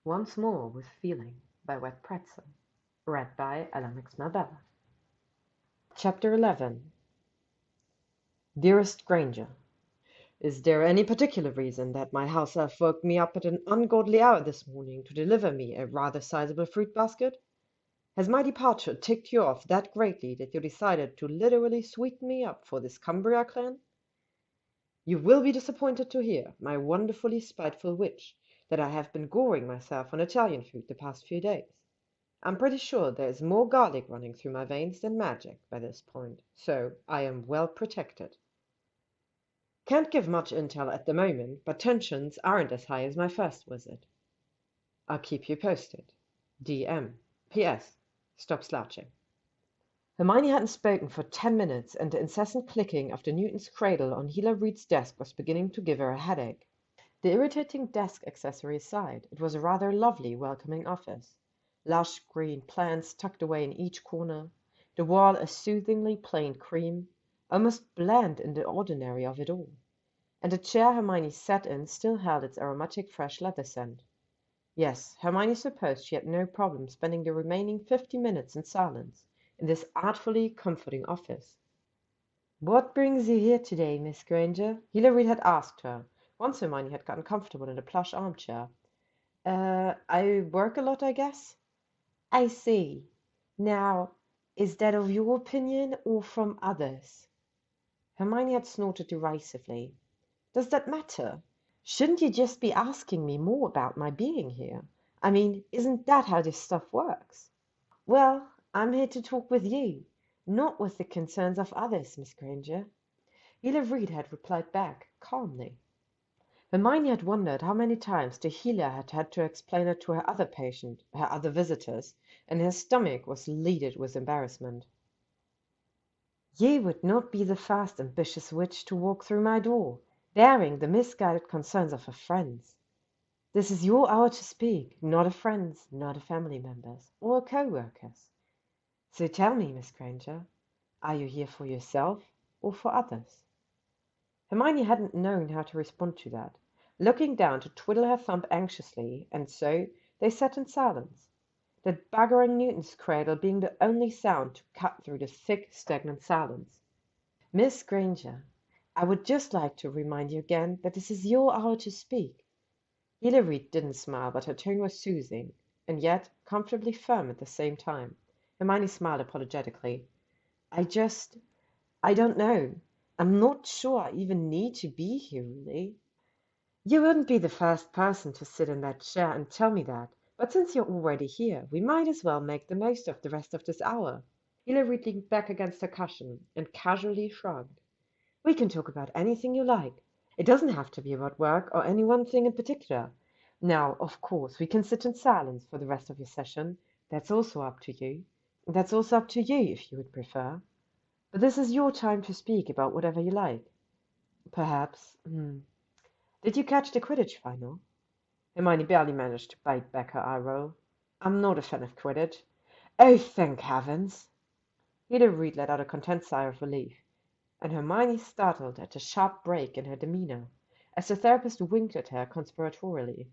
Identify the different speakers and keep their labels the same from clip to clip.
Speaker 1: Once More with Feeling by Wetpretzel. Read by Alex Mabella. Chapter 11. Dearest Granger, is there any particular reason that my house elf woke me up at an ungodly hour this morning to deliver me a rather sizable fruit basket? Has my departure ticked you off that greatly that you decided to literally sweeten me up for this Cumbria clan? You will be disappointed to hear, my wonderfully spiteful witch, that I have been goring myself on Italian food the past few days. I'm pretty sure there is more garlic running through my veins than magic by this point, so I am well protected. Can't give much intel at the moment, but tensions aren't as high as my first visit. I'll keep you posted. DM. P.S. Stop slouching. Hermione hadn't spoken for 10 minutes, and the incessant clicking of the Newton's cradle on Hila Reed's desk was beginning to give her a headache. The irritating desk accessory aside, it was a rather lovely, welcoming office. Lush green plants tucked away in each corner, the wall a soothingly plain cream, almost bland in the ordinary of it all. And the chair Hermione sat in still held its aromatic fresh leather scent. Yes, Hermione supposed she had no problem spending the remaining 50 minutes in silence in this artfully comforting office. "What brings you here today, Miss Granger?" Hilary had asked her, once Hermione had gotten comfortable in the plush armchair. I work a lot, I guess." "I see. Now, is that of your opinion or from others?" Hermione had snorted derisively. "Does that matter? Shouldn't you just be asking me more about my being here? I mean, isn't that how this stuff works?" "Well, I'm here to talk with you, not with the concerns of others, Miss Granger," Hila Reed had replied back, calmly. Hermione had wondered how many times the healer had had to explain it to her other patient, her other visitors, and her stomach was leaded with embarrassment. "You would not be the first ambitious witch to walk through my door, bearing the misguided concerns of her friends. This is your hour to speak, not a friend's, not a family member's, or a co-worker's. So tell me, Miss Granger, are you here for yourself or for others?" Hermione hadn't known how to respond to that, looking down to twiddle her thumb anxiously, and so they sat in silence, that buggering Newton's cradle being the only sound to cut through the thick, stagnant silence. "Miss Granger, I would just like to remind you again that this is your hour to speak." Hilary didn't smile, but her tone was soothing, and yet comfortably firm at the same time. Hermione smiled apologetically. I don't know. I'm not sure I even need to be here, really." "You wouldn't be the first person to sit in that chair and tell me that, but since you're already here, we might as well make the most of the rest of this hour." Hilary leaned back against her cushion and casually shrugged. "We can talk about anything you like. It doesn't have to be about work or any one thing in particular. Now, of course, we can sit in silence for the rest of your session. That's also up to you. That's also up to you, if you would prefer. But this is your time to speak about whatever you like. Perhaps. Did you catch the Quidditch final?" Hermione barely managed to bite back her eye roll. "I'm not a fan of Quidditch." "Oh, thank heavens!" Hilary Reed let out a content sigh of relief, and Hermione startled at the sharp break in her demeanour, as the therapist winked at her conspiratorially.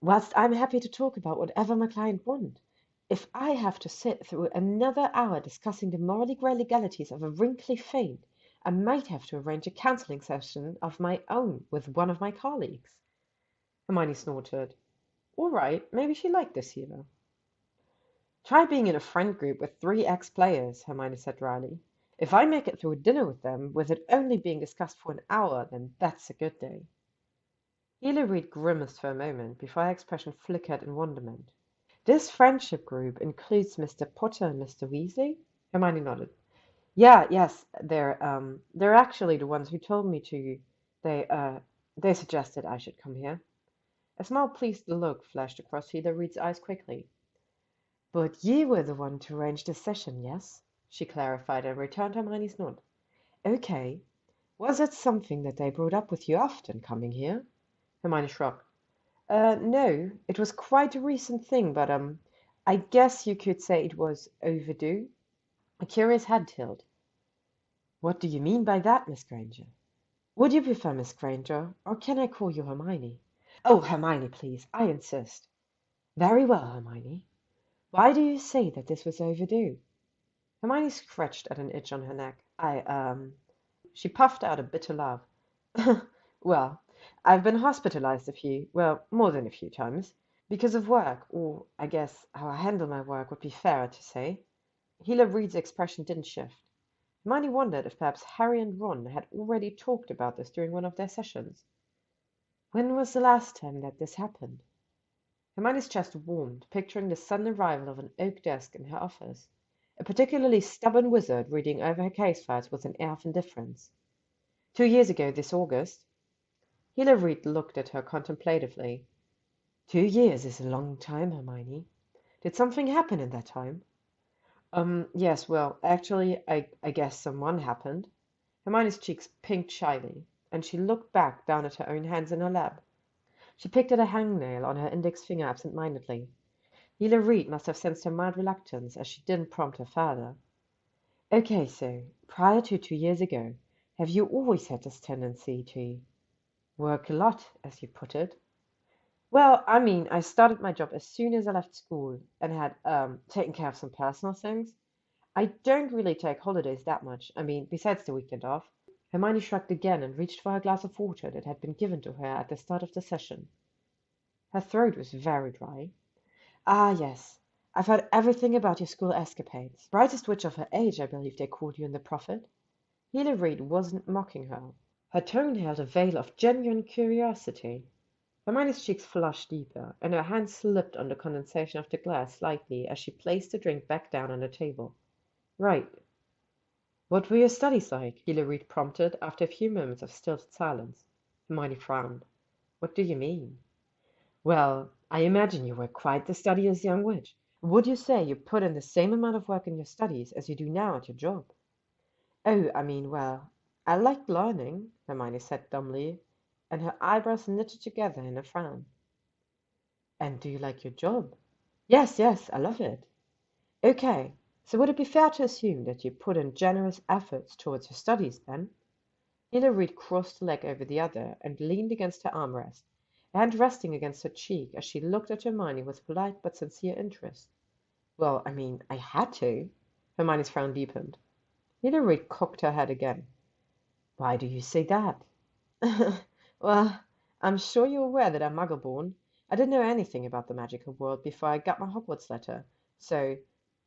Speaker 1: "Whilst I'm happy to talk about whatever my client wants, if I have to sit through another hour discussing the morally grey legalities of a wrinkly feint, I might have to arrange a counselling session of my own with one of my colleagues." Hermione snorted. All right, maybe she liked this hero. "Try being in a friend group with 3 ex-players," Hermione said dryly. "If I make it through dinner with them, with it only being discussed for an hour, then that's a good day." Hilary grimaced for a moment before her expression flickered in wonderment. "This friendship group includes Mr. Potter and Mr. Weasley?" Hermione nodded. Yes, they're actually the ones who told me to. They suggested I should come here." A small pleased look flashed across Hilary Reed's eyes quickly. "But you were the one to arrange the session, yes?" she clarified, and returned Hermione's nod. "Okay. Was it something that they brought up with you often, coming here?" Hermione shrugged. No, it was quite a recent thing, but, I guess you could say it was overdue." A curious head tilt. "What do you mean by that, Miss Granger?" "Would you prefer Miss Granger, or can I call you Hermione?" "Oh, Hermione, please, I insist." Very well, Hermione. Why do you say that this was overdue? Hermione scratched at an itch on her neck. She puffed out a bitter laugh. Well, I've been hospitalized more than a few times, because of work, or I guess how I handle my work would be fairer to say. Healer Reed's expression didn't shift. Hermione wondered if perhaps Harry and Ron had already talked about this during one of their sessions. When was the last time that this happened? Hermione's chest warmed, picturing the sudden arrival of an oak desk in her office. A particularly stubborn wizard reading over her case files with an air of indifference. 2 years ago this August. Healer Reed looked at her contemplatively. 2 years is a long time, Hermione. Did something happen in that time? Yes, well, actually, I guess someone happened. Hermione's cheeks pinked shyly, and she looked back down at her own hands in her lap. She picked at a hangnail on her index finger absent-mindedly. Healer Reed must have sensed her mild reluctance, as she didn't prompt her further. Okay, so, prior to 2 years ago, have you always had this tendency to work a lot, as you put it? Well, I mean, I started my job as soon as I left school and had taken care of some personal things. I don't really take holidays that much. I mean, besides the weekend off. Hermione shrugged again and reached for her glass of water that had been given to her at the start of the session. Her throat was very dry. Ah, yes. I've heard everything about your school escapades. Brightest witch of her age, I believe they called you in the Prophet. Healer Reed wasn't mocking her. Her tone held a veil of genuine curiosity. Hermione's cheeks flushed deeper, and her hand slipped on the condensation of the glass slightly as she placed the drink back down on the table. Right. What were your studies like? Healer Reed prompted after a few moments of stilted silence. Hermione frowned. What do you mean? Well, I imagine you were quite the studious young witch. Would you say you put in the same amount of work in your studies as you do now at your job? Oh, I liked learning, Hermione said dumbly, and her eyebrows knitted together in a frown. And do you like your job? Yes, I love it. Okay, so would it be fair to assume that you put in generous efforts towards your studies then? Hilda Reed crossed a leg over the other and leaned against her armrest, her hand resting against her cheek as she looked at Hermione with polite but sincere interest. Well, I mean, I had to. Hermione's frown deepened. Hilda Reed cocked her head again. Why do you say that? Well, I'm sure you're aware that I'm Muggle-born. I didn't know anything about the magical world before I got my Hogwarts letter, so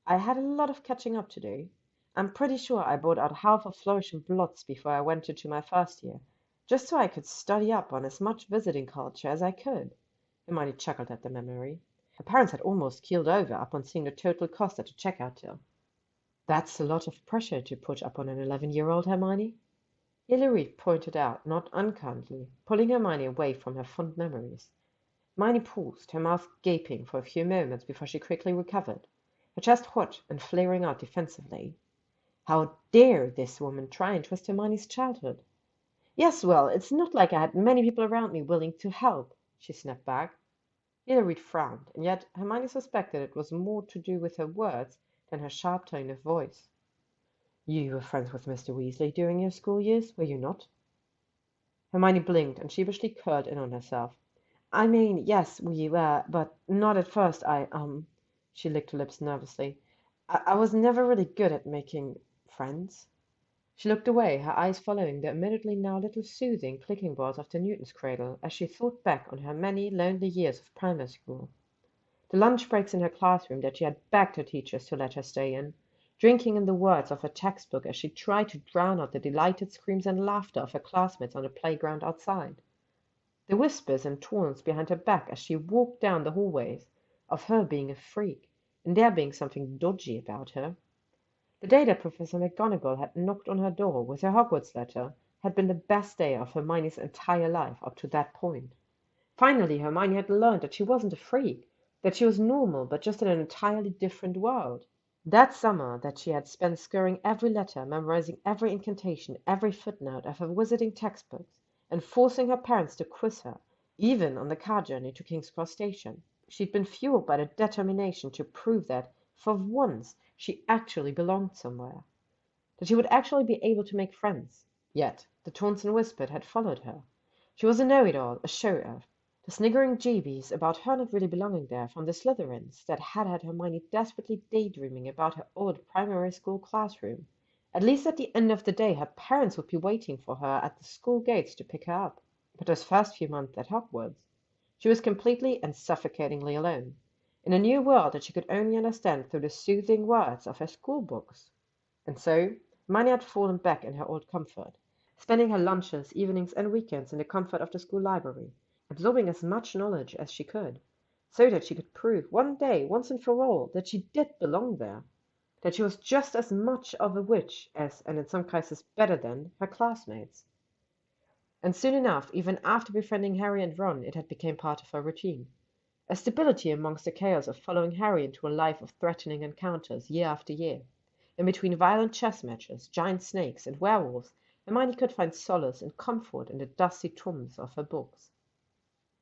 Speaker 1: I had a lot of catching up to do. I'm pretty sure I bought out half of Flourish and Blots before I went into my first year, just so I could study up on as much visiting culture as I could. Hermione chuckled at the memory. Her parents had almost keeled over upon seeing the total cost at the checkout till. That's a lot of pressure to put upon an 11-year-old, Hermione. Hilary pointed out, not unkindly, pulling Hermione away from her fond memories. Hermione paused, her mouth gaping for a few moments before she quickly recovered, her chest hot and flaring out defensively. How dare this woman try and twist Hermione's childhood? Yes, well, it's not like I had many people around me willing to help, she snapped back. Hilary frowned, and yet Hermione suspected it was more to do with her words than her sharp tone of voice. You were friends with Mr. Weasley during your school years, were you not? Hermione blinked and sheepishly curled in on herself. I mean, yes, we were, but not at first. She licked her lips nervously. I was never really good at making friends. She looked away, her eyes following the admittedly now little soothing clicking balls of the Newton's cradle as she thought back on her many lonely years of primary school. The lunch breaks in her classroom that she had begged her teachers to let her stay in, drinking in the words of her textbook as she tried to drown out the delighted screams and laughter of her classmates on the playground outside. The whispers and taunts behind her back as she walked down the hallways of her being a freak, and there being something dodgy about her. The day that Professor McGonagall had knocked on her door with her Hogwarts letter had been the best day of Hermione's entire life up to that point. Finally, Hermione had learned that she wasn't a freak, that she was normal, but just in an entirely different world. That summer that she had spent scouring every letter, memorizing every incantation, every footnote of her wizarding textbooks, and forcing her parents to quiz her, even on the car journey to King's Cross Station. She'd been fueled by the determination to prove that, for once, she actually belonged somewhere. That she would actually be able to make friends. Yet, the taunts and whispered had followed her. She was a know-it-all, a show-off. The sniggering jeebies about her not really belonging there from the Slytherins that had Hermione desperately daydreaming about her old primary school classroom. At least at the end of the day, her parents would be waiting for her at the school gates to pick her up. But those first few months at Hogwarts, she was completely and suffocatingly alone, in a new world that she could only understand through the soothing words of her school books. And so, Hermione had fallen back in her old comfort, spending her lunches, evenings, and weekends in the comfort of the school library, absorbing as much knowledge as she could, so that she could prove one day, once and for all, that she did belong there, that she was just as much of a witch as, and in some cases better than, her classmates. And soon enough, even after befriending Harry and Ron, it had become part of her routine. A stability amongst the chaos of following Harry into a life of threatening encounters year after year. In between violent chess matches, giant snakes, and werewolves, Hermione could find solace and comfort in the dusty tomes of her books.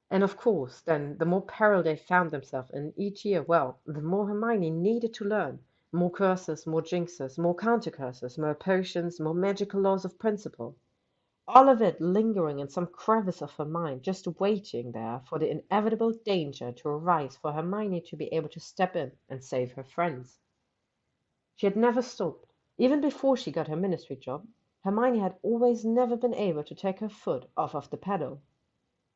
Speaker 1: And of course, then, the more peril they found themselves in each year, well, the more Hermione needed to learn. More curses, more jinxes, more counter-curses, more potions, more magical laws of principle. All of it lingering in some crevice of her mind, just waiting there for the inevitable danger to arise for Hermione to be able to step in and save her friends. She had never stopped. Even before she got her ministry job, Hermione had always never been able to take her foot off of the pedal.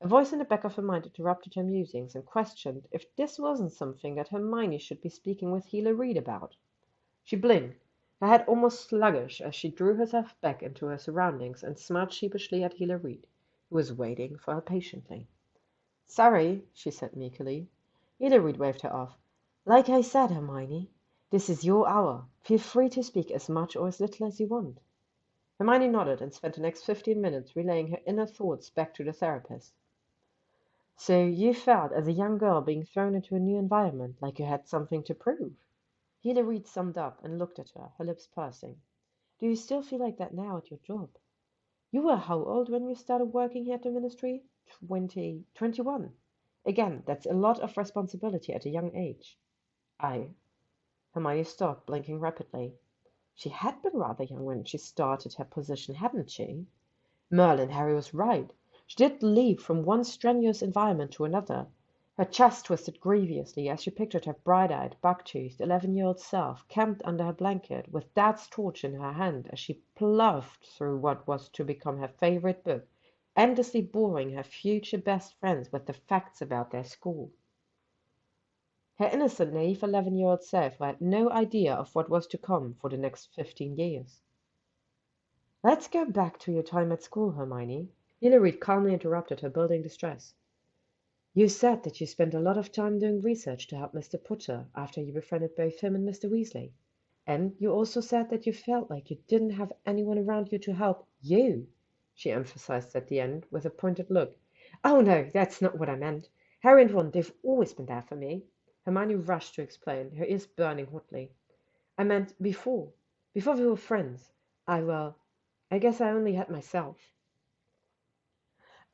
Speaker 1: A voice in the back of her mind interrupted her musings and questioned if this wasn't something that Hermione should be speaking with Healer Reed about. She blinked, her head almost sluggish as she drew herself back into her surroundings and smiled sheepishly at Healer Reed, who was waiting for her patiently. "Sorry," she said meekly. Healer Reed waved her off. "Like I said, Hermione, this is your hour. Feel free to speak as much or as little as you want." Hermione nodded and spent the next 15 minutes relaying her inner thoughts back to the therapist. "So you felt, as a young girl being thrown into a new environment, like you had something to prove?" Healer Reed summed up and looked at her, her lips pursing. "Do you still feel like that now at your job? You were how old when you started working here at the ministry? 21. Again, that's a lot of responsibility at a young age." Hermione stopped, blinking rapidly. She had been rather young when she started her position, hadn't she? Merlin, Harry was right. She did leap from one strenuous environment to another. Her chest twisted grievously as she pictured her bright-eyed, buck-toothed 11-year-old self camped under her blanket with Dad's torch in her hand as she ploughed through what was to become her favorite book, endlessly boring her future best friends with the facts about their school. Her innocent, naive 11-year-old self had no idea of what was to come for the next 15 years. "Let's go back to your time at school, Hermione," Healer Reed calmly interrupted her building distress. "You said that you spent a lot of time doing research to help Mr. Potter after you befriended both him and Mr. Weasley. And you also said that you felt like you didn't have anyone around you to help you," she emphasized at the end with a pointed look. "Oh, no, that's not what I meant. Harry and Ron, they've always been there for me." Hermione rushed to explain, her ears burning hotly. "I meant before we were friends. I guess I only had myself."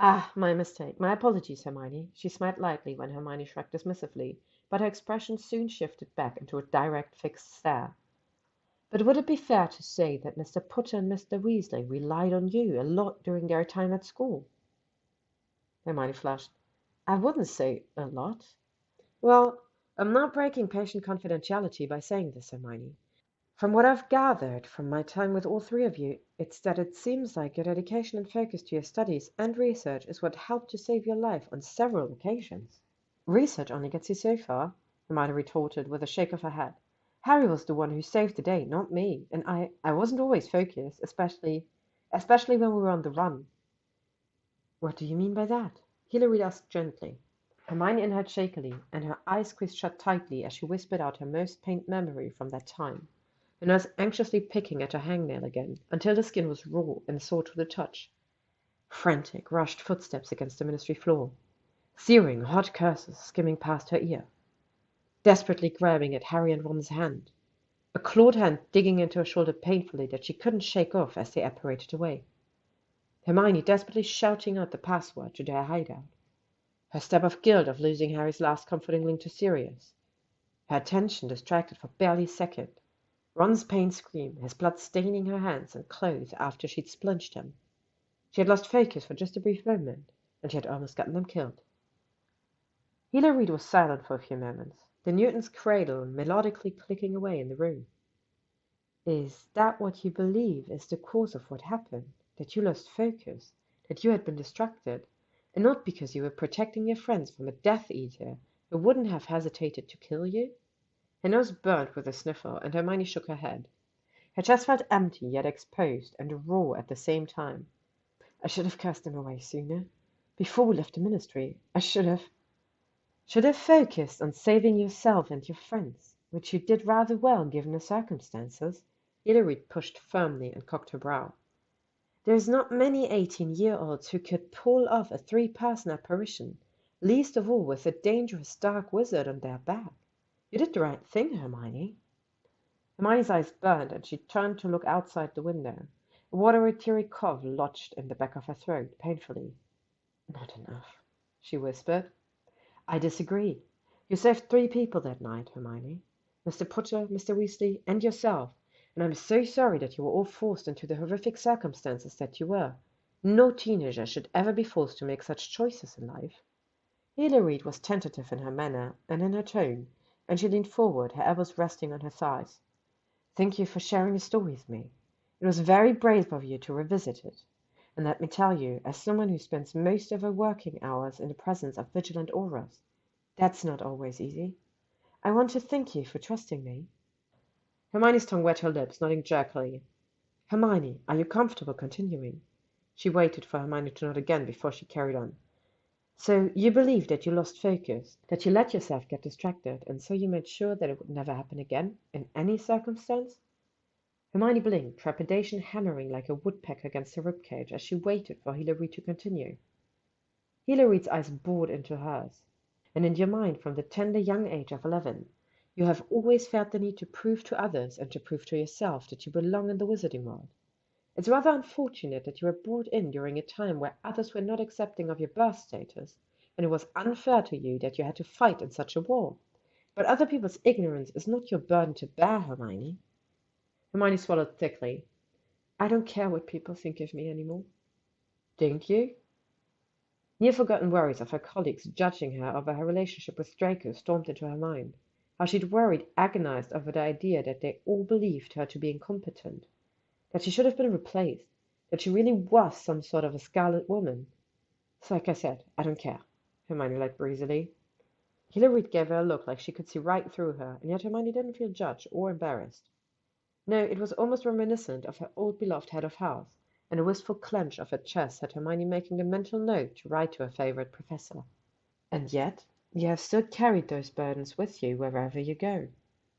Speaker 1: "Ah, my mistake. My apologies, Hermione." She smiled lightly when Hermione shrugged dismissively, but her expression soon shifted back into a direct, fixed stare. "But would it be fair to say that Mr. Potter and Mr. Weasley relied on you a lot during their time at school?" Hermione flushed. "I wouldn't say a lot." "Well, I'm not breaking patient confidentiality by saying this, Hermione. From what I've gathered from my time with all three of you, it's that it seems like your dedication and focus to your studies and research is what helped to save your life on several occasions." "Research only gets you so far," Hermione retorted with a shake of her head. "Harry was the one who saved the day, not me, and I wasn't always focused, especially when we were on the run." "What do you mean by that?" Hilary asked gently. Hermione inhaled shakily, and her eyes squeezed shut tightly as she whispered out her most pained memory from that time. The nurse anxiously picking at her hangnail again, until the skin was raw and sore to the touch. Frantic, rushed footsteps against the ministry floor. Searing, hot curses skimming past her ear. Desperately grabbing at Harry and Ron's hand. A clawed hand digging into her shoulder painfully that she couldn't shake off as they apparated away. Hermione desperately shouting out the password to their hideout. Her stab of guilt of losing Harry's last comforting link to Sirius. Her attention distracted for barely a second. Ron's pain scream, his blood staining her hands and clothes after she'd splinched him. She had lost focus for just a brief moment, and she had almost gotten them killed. Hilary was silent for a few moments, the Newton's cradle melodically clicking away in the room. Is that what you believe is the cause of what happened? That you lost focus? That you had been distracted? And not because you were protecting your friends from a Death Eater who wouldn't have hesitated to kill you? Her nose burned with a sniffle, and Hermione shook her head. Her chest felt empty yet exposed and raw at the same time. I should have cast them away sooner. Before we left the ministry, I should have focused on saving yourself and your friends, which you did rather well given the circumstances. Hilary pushed firmly and cocked her brow. There's not many 18-year-olds who could pull off a 3-person apparition, least of all with a dangerous dark wizard on their back. You did the right thing, Hermione. Hermione's eyes burned, and she turned to look outside the window. A watery, teary cough lodged in the back of her throat, painfully. Not enough, she whispered. I disagree. You saved 3 people that night, Hermione. Mr. Potter, Mr. Weasley, and yourself, and I'm so sorry that you were all forced into the horrific circumstances that you were. No teenager should ever be forced to make such choices in life. Hilary was tentative in her manner and in her tone, and she leaned forward, her elbows resting on her thighs. Thank you for sharing your story with me. It was very brave of you to revisit it. And let me tell you, as someone who spends most of her working hours in the presence of vigilant auras, that's not always easy. I want to thank you for trusting me. Hermione's tongue wet her lips, nodding jerkily. Hermione, are you comfortable continuing? She waited for Hermione to nod again before she carried on. So you believe that you lost focus, that you let yourself get distracted, and so you made sure that it would never happen again, in any circumstance? Hermione blinked, trepidation hammering like a woodpecker against her ribcage as she waited for Hilary to continue. Hilary's eyes bored into hers. And in your mind, from the tender young age of 11, you have always felt the need to prove to others and to prove to yourself that you belong in the wizarding world. It's rather unfortunate that you were brought in during a time where others were not accepting of your birth status, and it was unfair to you that you had to fight in such a war. But other people's ignorance is not your burden to bear, Hermione. Hermione swallowed thickly. I don't care what people think of me anymore. Don't you? Near-forgotten worries of her colleagues judging her over her relationship with Draco stormed into her mind. How she'd worried, agonized over the idea that they all believed her to be incompetent, that she should have been replaced, that she really was some sort of a scarlet woman. So like I said, I don't care, Hermione lied breezily. Hilary gave her a look like she could see right through her, and yet Hermione didn't feel judged or embarrassed. No, it was almost reminiscent of her old beloved head of house, and a wistful clench of her chest set Hermione making a mental note to write to her favorite professor. And yet, you have still carried those burdens with you wherever you go,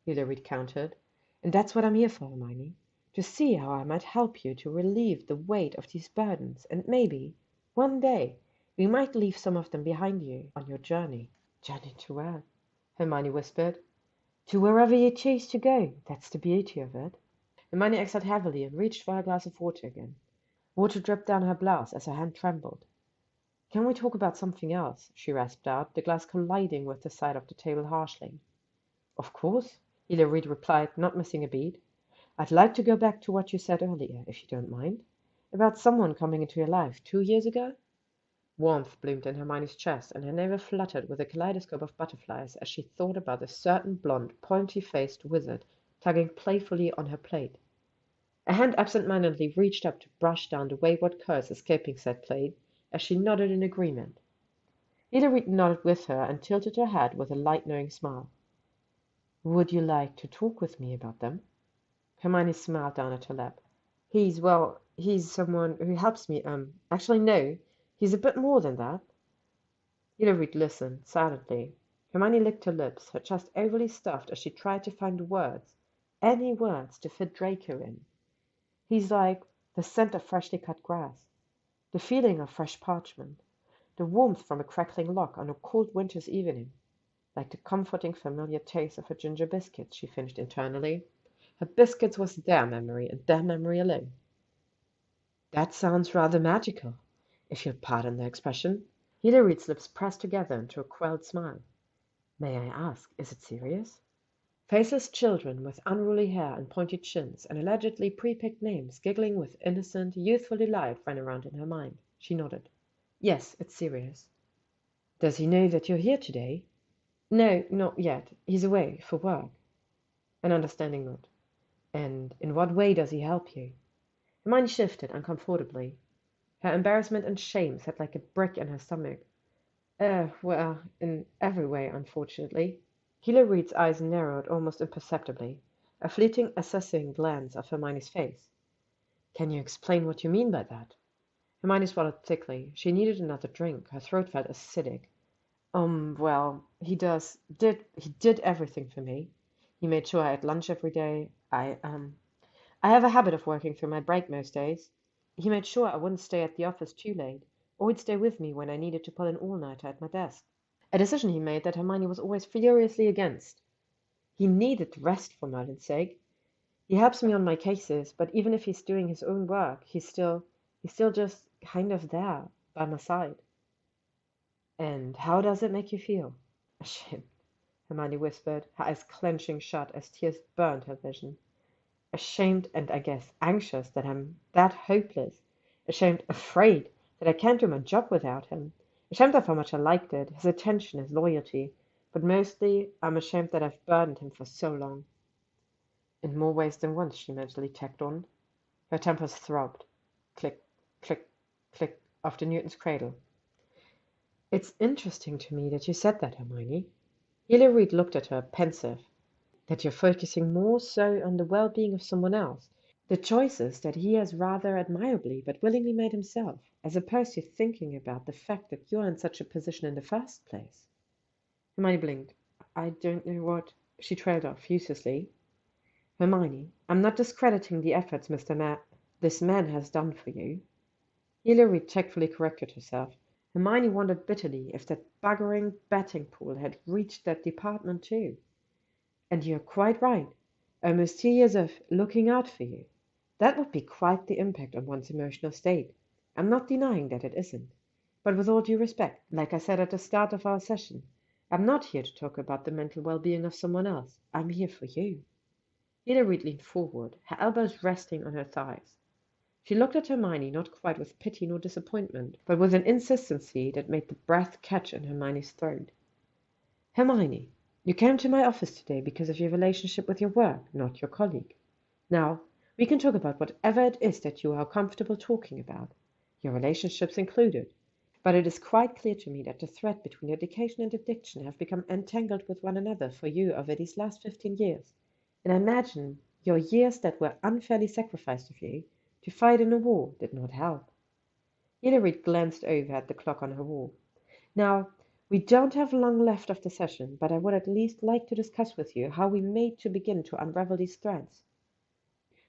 Speaker 1: Hilary countered. And that's what I'm here for, Hermione, to see how I might help you to relieve the weight of these burdens, and maybe, one day, we might leave some of them behind you on your journey. Journey to where? Hermione whispered. To wherever you choose to go. That's the beauty of it. Hermione exhaled heavily and reached for her glass of water again. Water dripped down her blouse as her hand trembled. Can we talk about something else? She rasped out, the glass colliding with the side of the table harshly. Of course, Hilary replied, not missing a beat. I'd like to go back to what you said earlier, if you don't mind. About someone coming into your life 2 years ago? Warmth bloomed in Hermione's chest, and her navel fluttered with a kaleidoscope of butterflies as she thought about a certain blond, pointy-faced wizard tugging playfully on her plate. A hand absent-mindedly reached up to brush down the wayward curls escaping said plate, as she nodded in agreement. Hilary nodded with her and tilted her head with a light knowing smile. Would you like to talk with me about them? Hermione smiled down at her lap. He's someone who helps me, actually no, he's a bit more than that. Hilary listened, silently. Hermione licked her lips, her chest overly stuffed as she tried to find words, any words to fit Draco in. He's like the scent of freshly cut grass, the feeling of fresh parchment, the warmth from a crackling log on a cold winter's evening, like the comforting familiar taste of her ginger biscuits, she finished internally. Her biscuits was their memory, and their memory alone. That sounds rather magical, if you'll pardon the expression. Hilary's lips pressed together into a quelled smile. May I ask, is it serious? Faceless children with unruly hair and pointed chins and allegedly pre-picked names giggling with innocent, youthful delight ran around in her mind. She nodded. Yes, it's serious. Does he know that you're here today? No, not yet. He's away for work. An understanding nod. And in what way does he help you? Hermione shifted uncomfortably. Her embarrassment and shame sat like a brick in her stomach. Well, in every way, unfortunately. Keeler Reed's eyes narrowed almost imperceptibly, a fleeting assessing glance of Hermione's face. Can you explain what you mean by that? Hermione swallowed thickly. She needed another drink. Her throat felt acidic. Well, he did everything for me. He made sure I ate lunch every day. I have a habit of working through my break most days. He made sure I wouldn't stay at the office too late, or he'd stay with me when I needed to pull an all-nighter at my desk. A decision he made that Hermione was always furiously against. He needed rest for Merlin's sake. He helps me on my cases, but even if he's doing his own work, he's still just kind of there, by my side. And how does it make you feel? Ashamed, Hermione whispered, her eyes clenching shut as tears burned her vision. Ashamed and, I guess, anxious that I'm that hopeless. Ashamed, afraid that I can't do my job without him. Ashamed of how much I liked it, his attention, his loyalty. But mostly, I'm ashamed that I've burdened him for so long. In more ways than once, she mentally tacked on. Her tempers throbbed. Click, click, click, after Newton's cradle. It's interesting to me that you said that, Hermione. Keeler Reed looked at her, pensive. That you're focusing more so on the well-being of someone else, the choices that he has rather admirably but willingly made himself, as opposed to thinking about the fact that you're in such a position in the first place. Hermione blinked. I don't know what... She trailed off uselessly. Hermione, I'm not discrediting the efforts this man has done for you. Keeler Reed tactfully corrected herself. Hermione wondered bitterly if that buggering betting pool had reached that department too. And you're quite right. Almost 2 years of looking out for you. That would be quite the impact on one's emotional state. I'm not denying that it isn't. But with all due respect, like I said at the start of our session, I'm not here to talk about the mental well-being of someone else. I'm here for you. Hilda Reed leaned forward, her elbows resting on her thighs. She looked at Hermione not quite with pity nor disappointment, but with an insistency that made the breath catch in Hermione's throat. Hermione, you came to my office today because of your relationship with your work, not your colleague. Now, we can talk about whatever it is that you are comfortable talking about, your relationships included. But it is quite clear to me that the thread between education and addiction have become entangled with one another for you over these last 15 years. And I imagine your years that were unfairly sacrificed of you to fight in a war did not help. Hilary glanced over at the clock on her wall. Now, we don't have long left of the session, but I would at least like to discuss with you how we may to begin to unravel these threads.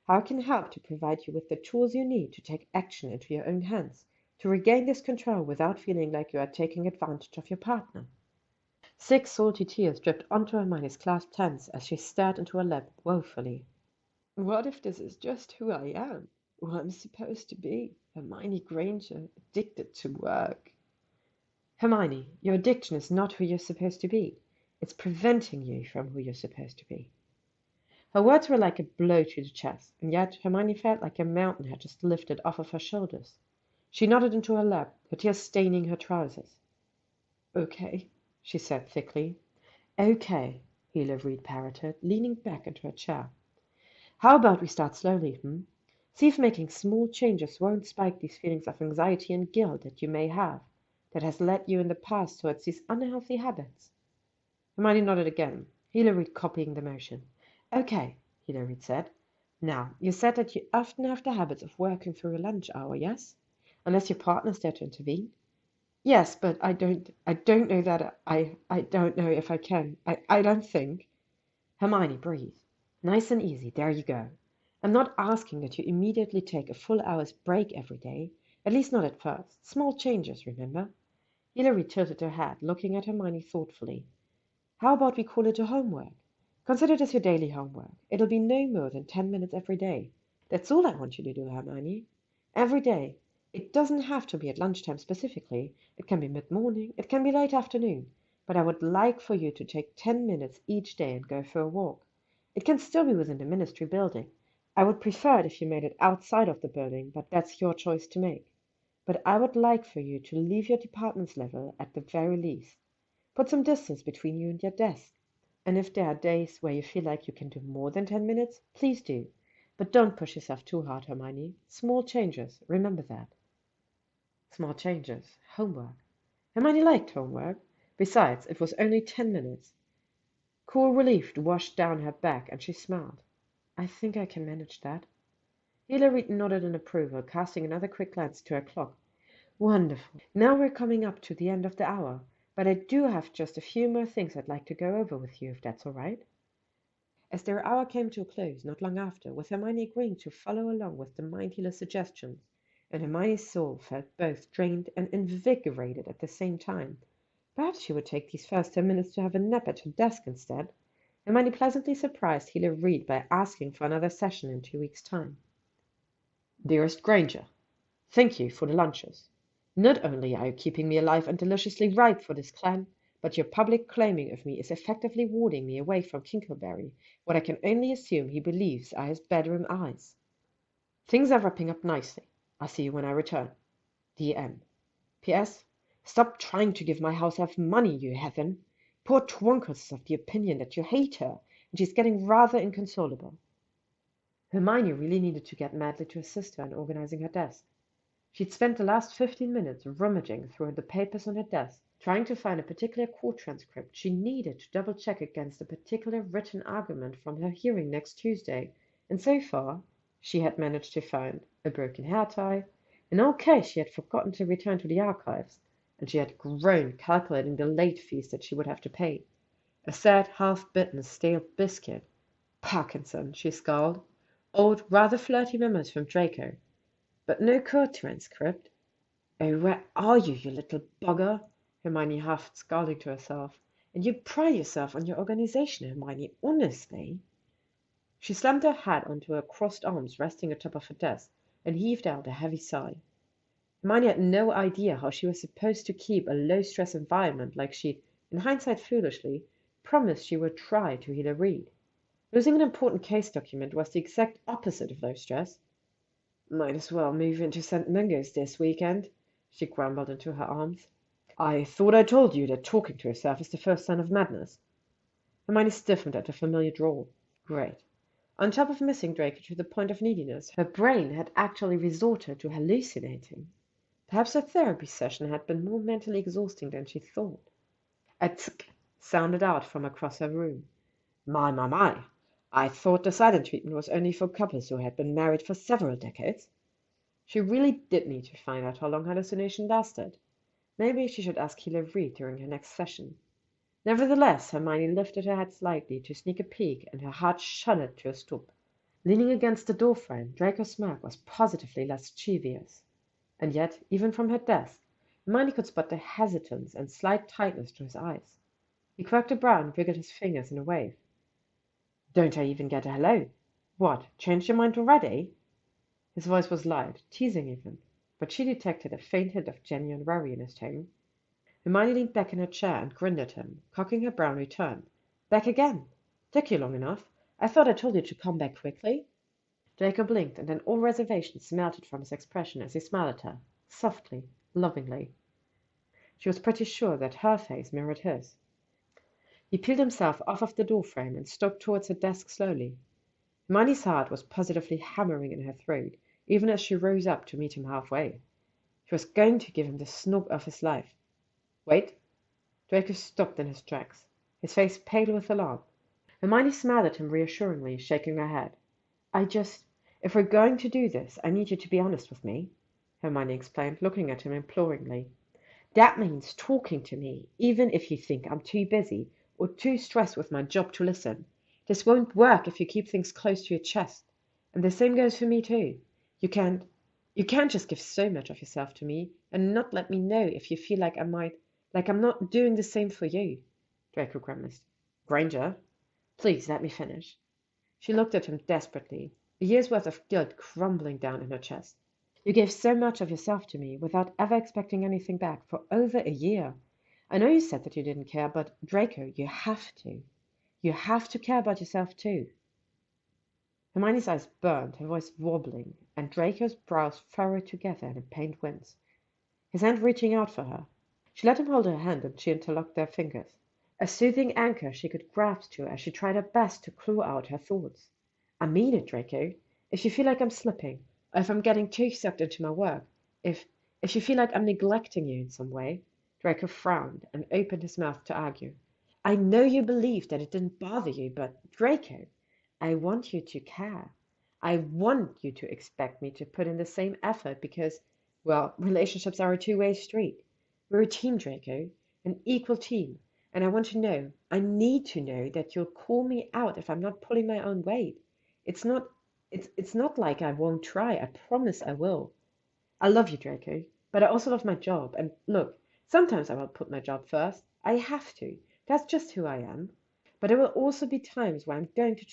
Speaker 1: How I can help to provide you with the tools you need to take action into your own hands, to regain this control without feeling like you are taking advantage of your partner. 6 salty tears dripped onto Hermione's clasped hands as she stared into her lap woefully. What if this is just who I am, who I'm supposed to be, Hermione Granger, addicted to work? Hermione, your addiction is not who you're supposed to be. It's preventing you from who you're supposed to be. Her words were like a blow to the chest, and yet Hermione felt like a mountain had just lifted off of her shoulders. She nodded into her lap, her tears staining her trousers. Okay, she said thickly. Okay, Healer Reed parroted, leaning back into her chair. How about we start slowly, See if making small changes won't spike these feelings of anxiety and guilt that you may have, that has led you in the past towards these unhealthy habits. Hermione nodded again, Healer Reed copying the motion. Okay, Healer Reed said. Now, you said that you often have the habit of working through your lunch hour, yes? Unless your partner's there to intervene. Yes, but I don't know that I don't know if I can. I don't think. Hermione, breathe. Nice and easy, there you go. I'm not asking that you immediately take a full hour's break every day, at least not at first. Small changes, remember? Hilary tilted her head, looking at Hermione thoughtfully. How about we call it a homework? Consider this your daily homework. It'll be no more than 10 minutes every day. That's all I want you to do, Hermione. Every day. It doesn't have to be at lunchtime specifically. It can be mid-morning. It can be late afternoon. But I would like for you to take 10 minutes each day and go for a walk. It can still be within the ministry building. I would prefer it if you made it outside of the building, but that's your choice to make. But I would like for you to leave your department's level at the very least. Put some distance between you and your desk. And if there are days where you feel like you can do more than 10 minutes, please do. But don't push yourself too hard, Hermione. Small changes, remember that. Small changes. Homework. Hermione liked homework. Besides, it was only 10 minutes. Cool relief washed down her back, and she smiled. I think I can manage that. Hilary nodded in approval, casting another quick glance to her clock. Wonderful. Now we're coming up to the end of the hour, but I do have just a few more things I'd like to go over with you, if that's all right. As their hour came to a close not long after, with Hermione agreeing to follow along with the mind healer's suggestions, and Hermione's soul felt both drained and invigorated at the same time. Perhaps she would take these first 10 minutes to have a nap at her desk instead. Hermione pleasantly surprised Healer Reed by asking for another session in 2 weeks' time. Dearest Granger, thank you for the lunches. Not only are you keeping me alive and deliciously ripe for this clan, but your public claiming of me is effectively warding me away from Kinkleberry, what I can only assume he believes are his bedroom eyes. Things are wrapping up nicely. I'll see you when I return. D.M. P.S. Stop trying to give my house elf money, you heathen. Poor Twonkle is of the opinion that you hate her, and she's getting rather inconsolable. Hermione really needed to get madly to assist her in organizing her desk. She'd spent the last 15 minutes rummaging through the papers on her desk, trying to find a particular court transcript she needed to double-check against a particular written argument from her hearing next Tuesday, and so far she had managed to find a broken hair tie, an old case she had forgotten to return to the archives, and she had groaned calculating the late fees that she would have to pay, a sad half-bitten stale biscuit. Parkinson, she scowled. Old, rather flirty memos from Draco. But no court transcript. Oh, where are you, you little bugger? Hermione huffed, scowling to herself. And you pride yourself on your organization, Hermione, honestly. She slammed her hat onto her crossed arms resting atop of her desk, and heaved out a heavy sigh. Hermione had no idea how she was supposed to keep a low-stress environment like she'd, in hindsight foolishly, promised she would try to Healer Reed. Losing an important case document was the exact opposite of low stress. Might as well move into St. Mungo's this weekend, she grumbled into her arms. I thought I told you that talking to yourself is the first sign of madness. Hermione stiffened at the familiar drawl. Great. On top of missing Draco to the point of neediness, her brain had actually resorted to hallucinating. Perhaps her therapy session had been more mentally exhausting than she thought. A tsk sounded out from across her room. My. I thought the silent treatment was only for couples who had been married for several decades. She really did need to find out how long hallucination lasted. Maybe she should ask Healer Reed during her next session. Nevertheless, Hermione lifted her head slightly to sneak a peek, and her heart shuddered to a stop. Leaning against the door frame, Draco's smirk was positively lascivious. And yet, even from her desk, Hermione could spot the hesitance and slight tightness to his eyes. He quirked a brow and wiggled his fingers in a wave. Don't I even get a hello? What, changed your mind already? His voice was light, teasing even, but she detected a faint hint of genuine worry in his tone. Hermione leaned back in her chair and grinned at him, cocking her brow in return. Back again? Took you long enough? I thought I told you to come back quickly. Draco blinked, and then all reservations melted from his expression as he smiled at her, softly, lovingly. She was pretty sure that her face mirrored his. He peeled himself off of the door frame and stalked towards her desk slowly. Hermione's heart was positively hammering in her throat, even as she rose up to meet him halfway. She was going to give him the snub of his life. Wait. Draco stopped in his tracks, his face pale with alarm. Hermione smiled at him reassuringly, shaking her head. If we're going to do this, I need you to be honest with me, Hermione explained, looking at him imploringly. That means talking to me, even if you think I'm too busy or too stressed with my job to listen. This won't work if you keep things close to your chest. And the same goes for me too. You can't just give so much of yourself to me and not let me know if you feel like I'm not doing the same for you. Draco grimaced. Granger, please let me finish. She looked at him desperately, a year's worth of guilt crumbling down in her chest. You gave so much of yourself to me without ever expecting anything back for over a year. I know you said that you didn't care, but Draco, you have to. You have to care about yourself too. Hermione's eyes burned, her voice wobbling, and Draco's brows furrowed together in a pained wince. his hand reaching out for her. She let him hold her hand and she interlocked their fingers, a soothing anchor she could grasp to as she tried her best to clue out her thoughts. I mean it, Draco. If you feel like I'm slipping, or if I'm getting too sucked into my work, if if you feel like I'm neglecting you in some way. Draco frowned and opened his mouth to argue. I know you believe that it didn't bother you, but Draco, I want you to care. I want you to expect me to put in the same effort because, well, relationships are a two-way street. We're a team, Draco, an equal team, and I need to know that you'll call me out if I'm not pulling my own weight. It's not, it's not like I won't try. I promise I will. I love you, Draco, but I also love my job. And look, sometimes I will put my job first. I have to. That's just who I am. But there will also be times where I'm going to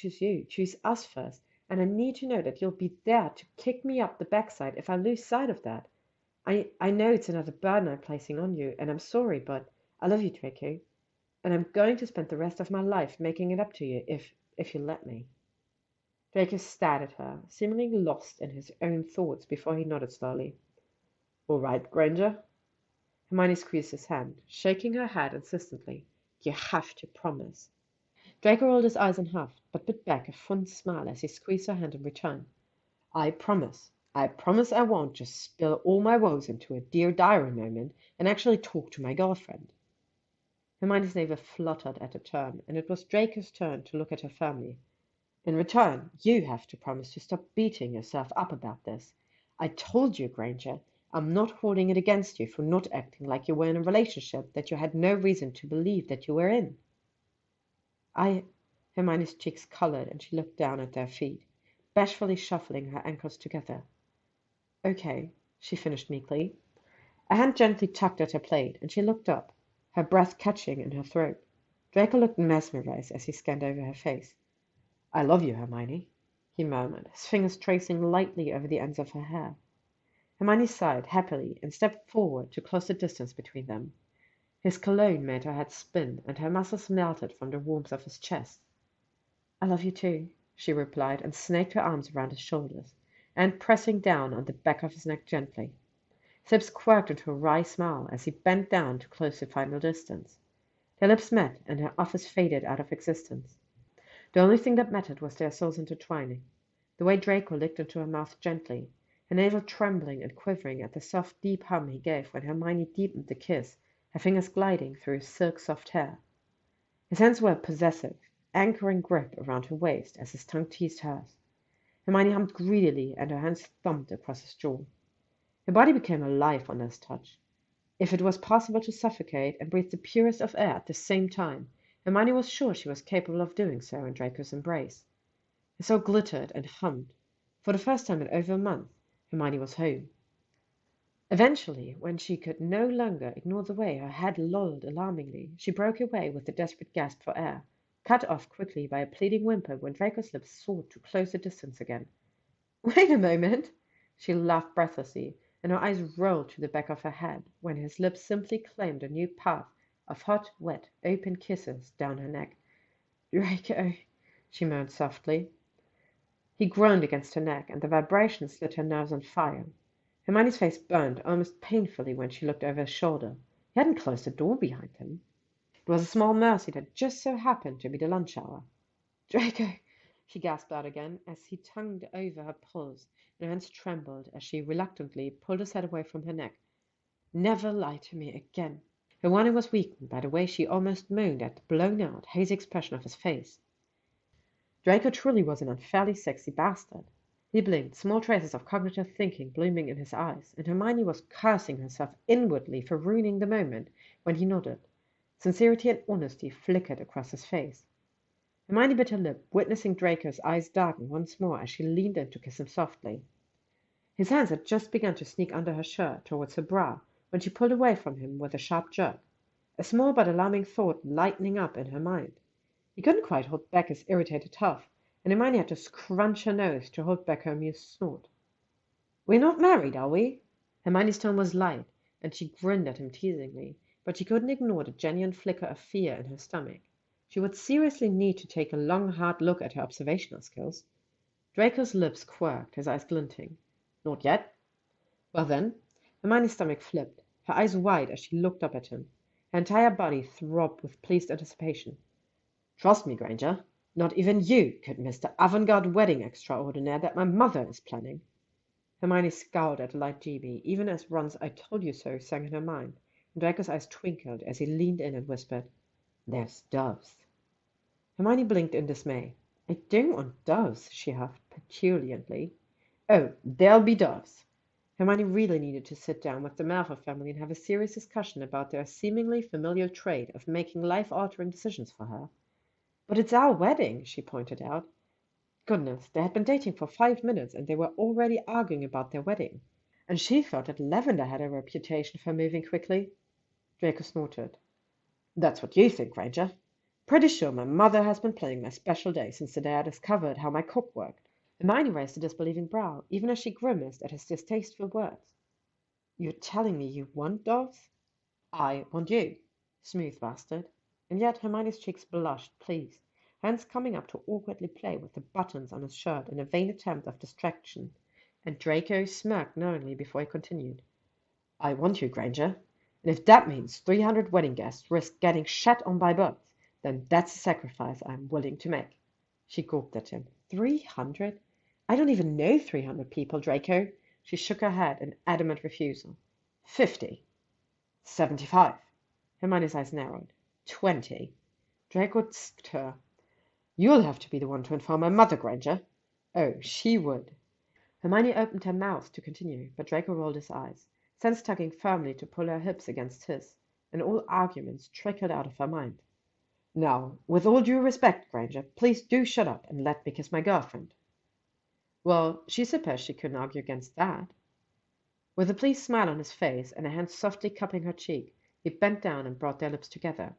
Speaker 1: choose us first, and I need to know that you'll be there to kick me up the backside if I lose sight of that. I know it's another burden I'm placing on you, and I'm sorry, but I love you, Draco, and I'm going to spend the rest of my life making it up to you if you let me. Draco stared at her, seemingly lost in his own thoughts before he nodded slowly. All right, Granger. Hermione squeezed his hand, shaking her head insistently. You have to promise. Draco rolled his eyes and huffed, but bit back a fond smile as he squeezed her hand in return. I promise. I promise I won't just spill all my woes into a Dear Diary moment and actually talk to my girlfriend. Hermione's navel fluttered at the term, and it was Draco's turn to look at her firmly. In return, you have to promise to stop beating yourself up about this. I told you, Granger, I'm not holding it against you for not acting like you were in a relationship that you had no reason to believe that you were in. Hermione's cheeks colored and she looked down at their feet, bashfully shuffling her ankles together. Okay, she finished meekly. A hand gently tugged at her plate, and she looked up, her breath catching in her throat. Draco looked mesmerized as he scanned over her face. I love you, Hermione, he murmured, his fingers tracing lightly over the ends of her hair. Hermione sighed happily and stepped forward to close the distance between them. His cologne made her head spin, and her muscles melted from the warmth of his chest. I love you too, she replied, and snaked her arms around his shoulders, and pressing down on the back of his neck gently. His lips quirked into a wry smile as he bent down to close the final distance. Their lips met, and her office faded out of existence. The only thing that mattered was their souls intertwining. The way Draco licked into her mouth gently, her navel trembling and quivering at the soft, deep hum he gave when Hermione deepened the kiss, her fingers gliding through his silk-soft hair. His hands were a possessive, anchoring grip around her waist as his tongue teased hers. Hermione hummed greedily, and her hands thumped across his jaw. Her body became alive under his touch. If it was possible to suffocate and breathe the purest of air at the same time, Hermione was sure she was capable of doing so in Draco's embrace. His soul glittered and hummed. For the first time in over a month, Hermione was home. Eventually, when she could no longer ignore the way her head lolled alarmingly, she broke away with a desperate gasp for air, cut off quickly by a pleading whimper when Draco's lips sought to close the distance again. Wait a moment! She laughed breathlessly, and her eyes rolled to the back of her head when his lips simply claimed a new path of hot, wet, open kisses down her neck. Draco, she moaned softly. He groaned against her neck, and the vibration lit her nerves on fire. Hermione's face burned almost painfully when she looked over his shoulder. He hadn't closed the door behind him. It was a small mercy that just so happened to be the lunch hour. Draco, she gasped out again as he tongued over her pulse, and her hands trembled as she reluctantly pulled his head away from her neck. Never lie to me again. Her warning was weakened by the way she almost moaned at the blown-out, hazy expression of his face. Draco truly was an unfairly sexy bastard. He blinked, small traces of cognitive thinking blooming in his eyes, and Hermione was cursing herself inwardly for ruining the moment when he nodded. Sincerity and honesty flickered across his face. Hermione bit her lip, witnessing Draco's eyes darken once more as she leaned in to kiss him softly. His hands had just begun to sneak under her shirt towards her bra when she pulled away from him with a sharp jerk, a small but alarming thought lightening up in her mind. He couldn't quite hold back his irritated huff, and Hermione had to scrunch her nose to hold back her amused snort. We're not married, are we? Hermione's tone was light, and she grinned at him teasingly, but she couldn't ignore the genuine flicker of fear in her stomach. She would seriously need to take a long, hard look at her observational skills. Draco's lips quirked, his eyes glinting. Not yet. Well then, Hermione's stomach flipped, her eyes wide as she looked up at him. Her entire body throbbed with pleased anticipation. Trust me, Granger, not even you could miss the avant-garde wedding extraordinaire that my mother is planning. Hermione scowled at the light GB, even as Ron's "I told you so" sang in her mind, and Draco's eyes twinkled as he leaned in and whispered, "There's doves." Hermione blinked in dismay. "I don't want doves," she huffed petulantly. "Oh, there'll be doves." Hermione really needed to sit down with the Malfoy family and have a serious discussion about their seemingly familiar trait of making life-altering decisions for her. "But it's our wedding," she pointed out. Goodness, they had been dating for 5 minutes and they were already arguing about their wedding. And she thought that Lavender had a reputation for moving quickly. Draco snorted. "That's what you think, Granger. Pretty sure my mother has been planning my special day since the day I discovered how my cook worked." Hermione raised a disbelieving brow, even as she grimaced at his distasteful words. "You're telling me you want doves?" "I want you, smooth bastard." And yet Hermione's cheeks blushed, pleased, hands coming up to awkwardly play with the buttons on his shirt in a vain attempt of distraction, and Draco smirked knowingly before he continued. "I want you, Granger, and if that means 300 wedding guests risk getting shat on by birds, then that's a sacrifice I'm willing to make." She gawped at him. 300? I don't even know 300 people, Draco. She shook her head in adamant refusal. 50. 75. Hermione's eyes narrowed. 20. Draco tsked her. "You'll have to be the one to inform my mother, Granger." Oh, she would. Hermione opened her mouth to continue, but Draco rolled his eyes, sense tugging firmly to pull her hips against his, and all arguments trickled out of her mind. "Now, with all due respect, Granger, please do shut up and let me kiss my girlfriend." Well, she supposed she couldn't argue against that. With a pleased smile on his face and a hand softly cupping her cheek, he bent down and brought their lips together.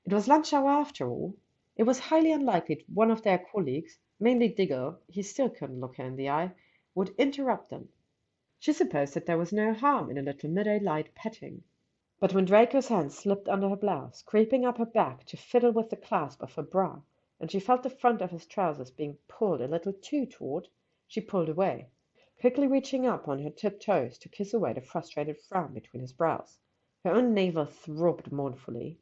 Speaker 1: It was lunch hour after all. It was highly unlikely one of their colleagues, mainly Diggle, he still couldn't look her in the eye, would interrupt them. She supposed that there was no harm in a little midday light petting. But when Draco's hand slipped under her blouse, creeping up her back to fiddle with the clasp of her bra, and she felt the front of his trousers being pulled a little too taut, she pulled away, quickly reaching up on her tiptoes to kiss away the frustrated frown between his brows. Her own navel throbbed mournfully.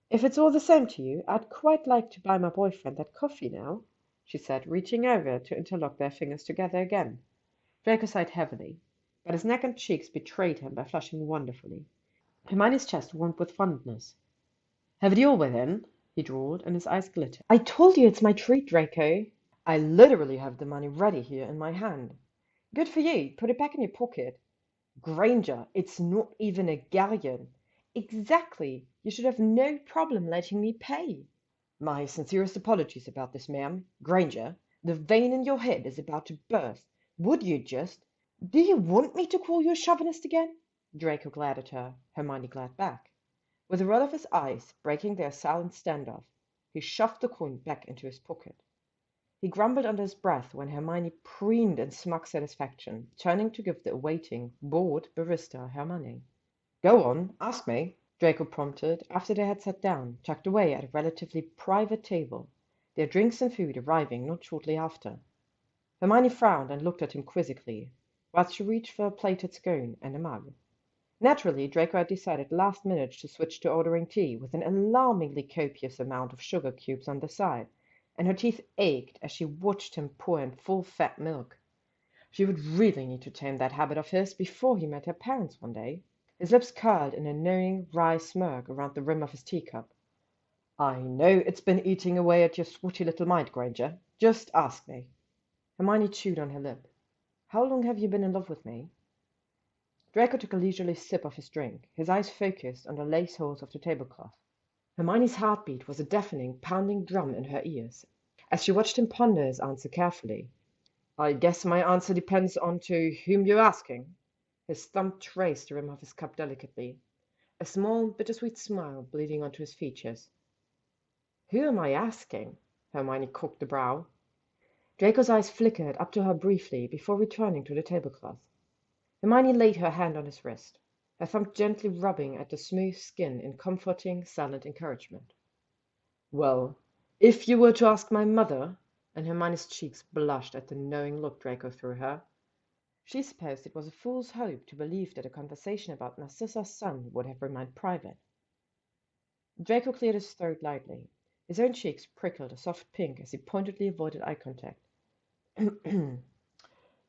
Speaker 1: "If it's all the same to you, I'd quite like to buy my boyfriend that coffee now," she said, reaching over to interlock their fingers together again. Draco sighed heavily, but his neck and cheeks betrayed him by flushing wonderfully. Hermione's chest warmed with fondness. "Have it all within?" he drawled, and his eyes glittered. "I told you it's my treat, Draco. I literally have the money ready here in my hand." "Good for you. Put it back in your pocket." "Granger, it's not even a galleon." "Exactly. You should have no problem letting me pay." "My sincerest apologies about this, ma'am. Granger, the vein in your head is about to burst. Would you just—" "Do you want me to call you a chauvinist again?" Draco glared at her. Hermione glared back. With a roll of his eyes, breaking their silent standoff, he shoved the coin back into his pocket. He grumbled under his breath when Hermione preened in smug satisfaction, turning to give the awaiting, bored barista her money. "Go on, ask me," Draco prompted, after they had sat down, tucked away at a relatively private table, their drinks and food arriving not shortly after. Hermione frowned and looked at him quizzically, whilst she reached for a plated scone and a mug. Naturally, Draco had decided last minute to switch to ordering tea with an alarmingly copious amount of sugar cubes on the side, and her teeth ached as she watched him pour in full-fat milk. She would really need to tame that habit of his before he met her parents one day. His lips curled in a knowing, wry smirk around the rim of his teacup. "I know it's been eating away at your swotty little mind, Granger. Just ask me." Hermione chewed on her lip. "How long have you been in love with me?" Draco took a leisurely sip of his drink, his eyes focused on the lace holes of the tablecloth. Hermione's heartbeat was a deafening, pounding drum in her ears, as she watched him ponder his answer carefully. "I guess my answer depends on to whom you're asking." His thumb traced the rim of his cup delicately, a small, bittersweet smile bleeding onto his features. "Who am I asking?" Hermione cocked the brow. Draco's eyes flickered up to her briefly before returning to the tablecloth. Hermione laid her hand on his wrist, her thumb gently rubbing at the smooth skin in comforting, silent encouragement. "Well, if you were to ask my mother," and Hermione's cheeks blushed at the knowing look Draco threw her, She supposed it was a fool's hope to believe that a conversation about Narcissa's son would have remained private. Draco cleared his throat lightly. His own cheeks prickled a soft pink as he pointedly avoided eye contact.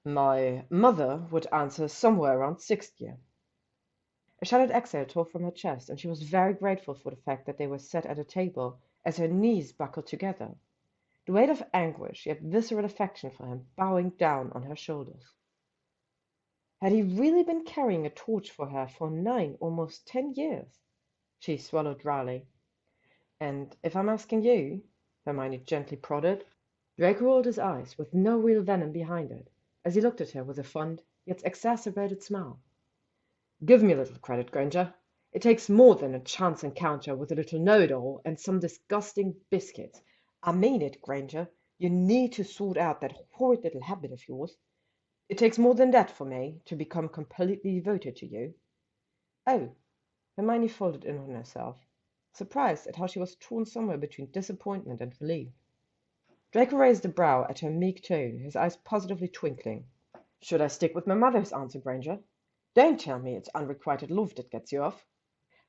Speaker 1: My mother would answer somewhere around 6th year. A shattered exhale tore from her chest, and she was very grateful for the fact that they were set at a table as her knees buckled together. The weight of anguish, yet visceral affection for him, bowing down on her shoulders. Had he really been carrying a torch for her for 9, almost 10 years? She swallowed dryly. And if I'm asking you, Hermione gently prodded. Draco rolled his eyes, with no real venom behind it, as he looked at her with a fond, yet exacerbated smile. Give me a little credit, Granger. It takes more than a chance encounter with a little know-it-all and some disgusting biscuits. I mean it, Granger. You need to sort out that horrid little habit of yours. It takes more than that for me to become completely devoted to you. Oh, Hermione folded in on herself, surprised at how she was torn somewhere between disappointment and relief. Draco raised a brow at her meek tone, his eyes positively twinkling. Should I stick with my mother's answer, Granger? Don't tell me it's unrequited love that gets you off.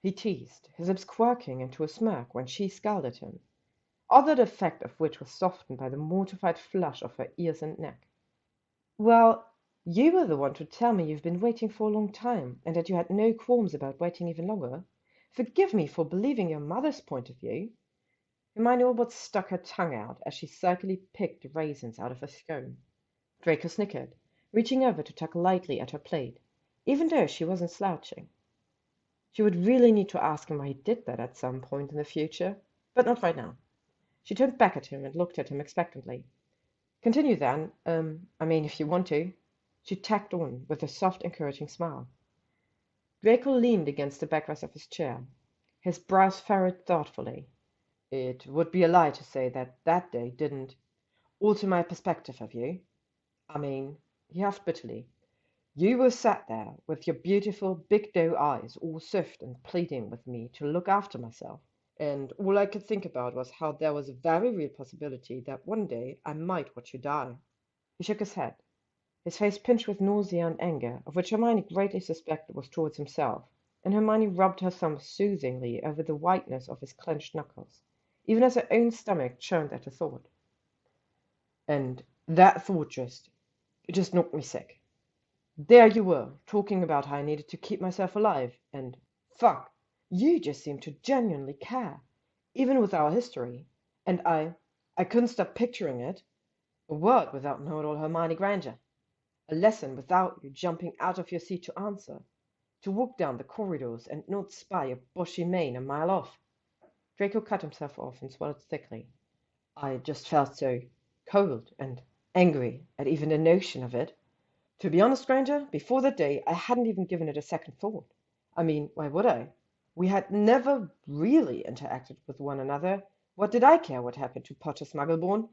Speaker 1: He teased, his lips quirking into a smirk when she scowled at him, although the effect of which was softened by the mortified flush of her ears and neck. Well, you were the one to tell me you've been waiting for a long time, and that you had no qualms about waiting even longer. Forgive me for believing your mother's point of view. Hermione all but stuck her tongue out as she sulkily picked the raisins out of her scone. Draco snickered, reaching over to tug lightly at her plate, even though she wasn't slouching. She would really need to ask him why he did that at some point in the future, but not right now. She turned back at him and looked at him expectantly. Continue then, if you want to, she tacked on with a soft, encouraging smile. Draco leaned against the backrest of his chair, his brows furrowed thoughtfully. It would be a lie to say that day didn't alter my perspective of you. He huffed bitterly. You were sat there with your beautiful big doe eyes all soft and pleading with me to look after myself, and all I could think about was how there was a very real possibility that one day I might watch you die. He shook his head, his face pinched with nausea and anger, of which Hermione greatly suspected was towards himself, and Hermione rubbed her thumb soothingly over the whiteness of his clenched knuckles, even as her own stomach churned at the thought. And that thought just knocked me sick. There you were, talking about how I needed to keep myself alive, and fuck, you just seemed to genuinely care, even with our history, and I couldn't stop picturing it. A word without know-it-all Hermione Granger. A lesson without you jumping out of your seat to answer, to walk down the corridors and not spy a bushy mane a mile off. Draco cut himself off and swallowed thickly. I just felt so cold and angry at even the notion of it. To be honest, Granger, before that day I hadn't even given it a second thought. Why would I? We had never really interacted with one another. What did I care what happened to Potter Smuggleborn?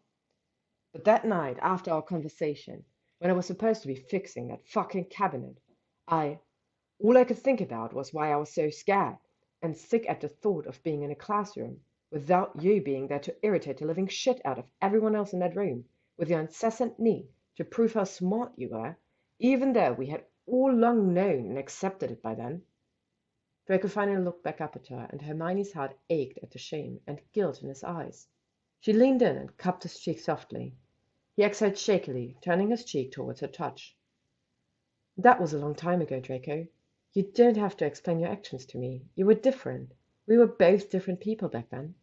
Speaker 1: But that night, after our conversation, when I was supposed to be fixing that fucking cabinet, all I could think about was why I was so scared and sick at the thought of being in a classroom without you being there to irritate the living shit out of everyone else in that room with your incessant need to prove how smart you were, even though we had all long known and accepted it by then. Draco finally looked back up at her, and Hermione's heart ached at the shame and guilt in his eyes. She leaned in and cupped his cheek softly. He exhaled shakily, turning his cheek towards her touch. That was a long time ago, Draco. You don't have to explain your actions to me. You were different. We were both different people back then.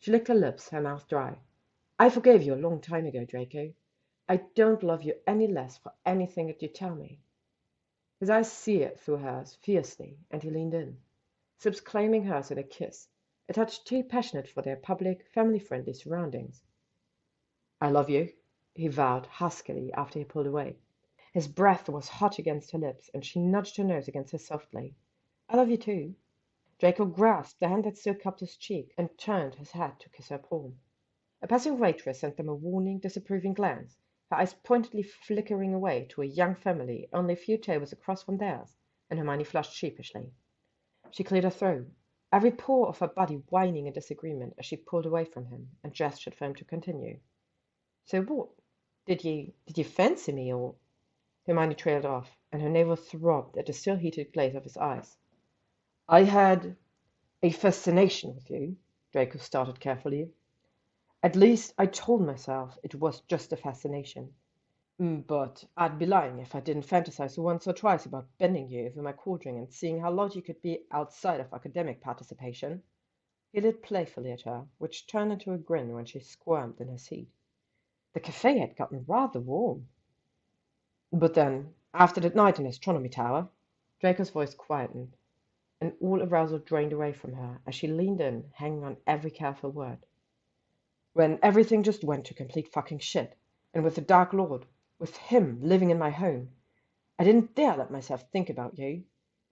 Speaker 1: She licked her lips, her mouth dry. I forgave you a long time ago, Draco. I don't love you any less for anything that you tell me. His eyes seared through hers fiercely, and he leaned in, his lips claiming hers in a kiss, a touch too passionate for their public, family-friendly surroundings. I love you, he vowed huskily after he pulled away. His breath was hot against her lips, and she nudged her nose against his softly. I love you too. Draco grasped the hand that still cupped his cheek, and turned his head to kiss her palm. A passing waitress sent them a warning, disapproving glance, her eyes pointedly flickering away to a young family only a few tables across from theirs, and Hermione flushed sheepishly. She cleared her throat, every pore of her body whining in disagreement as she pulled away from him and gestured for him to continue. So what? Did you fancy me, or? Hermione trailed off, and her navel throbbed at the still heated glaze of his eyes. I had a fascination with you, Draco started carefully. At least I told myself it was just a fascination. But I'd be lying if I didn't fantasize once or twice about bending you over my cauldron and seeing how loud you could be outside of academic participation. He lit playfully at her, which turned into a grin when she squirmed in her seat. The cafe had gotten rather warm. But then, after that night in the astronomy tower, Draco's voice quietened, and all arousal drained away from her as she leaned in, hanging on every careful word. When everything just went to complete fucking shit, and with the Dark Lord, with him living in my home, I didn't dare let myself think about you,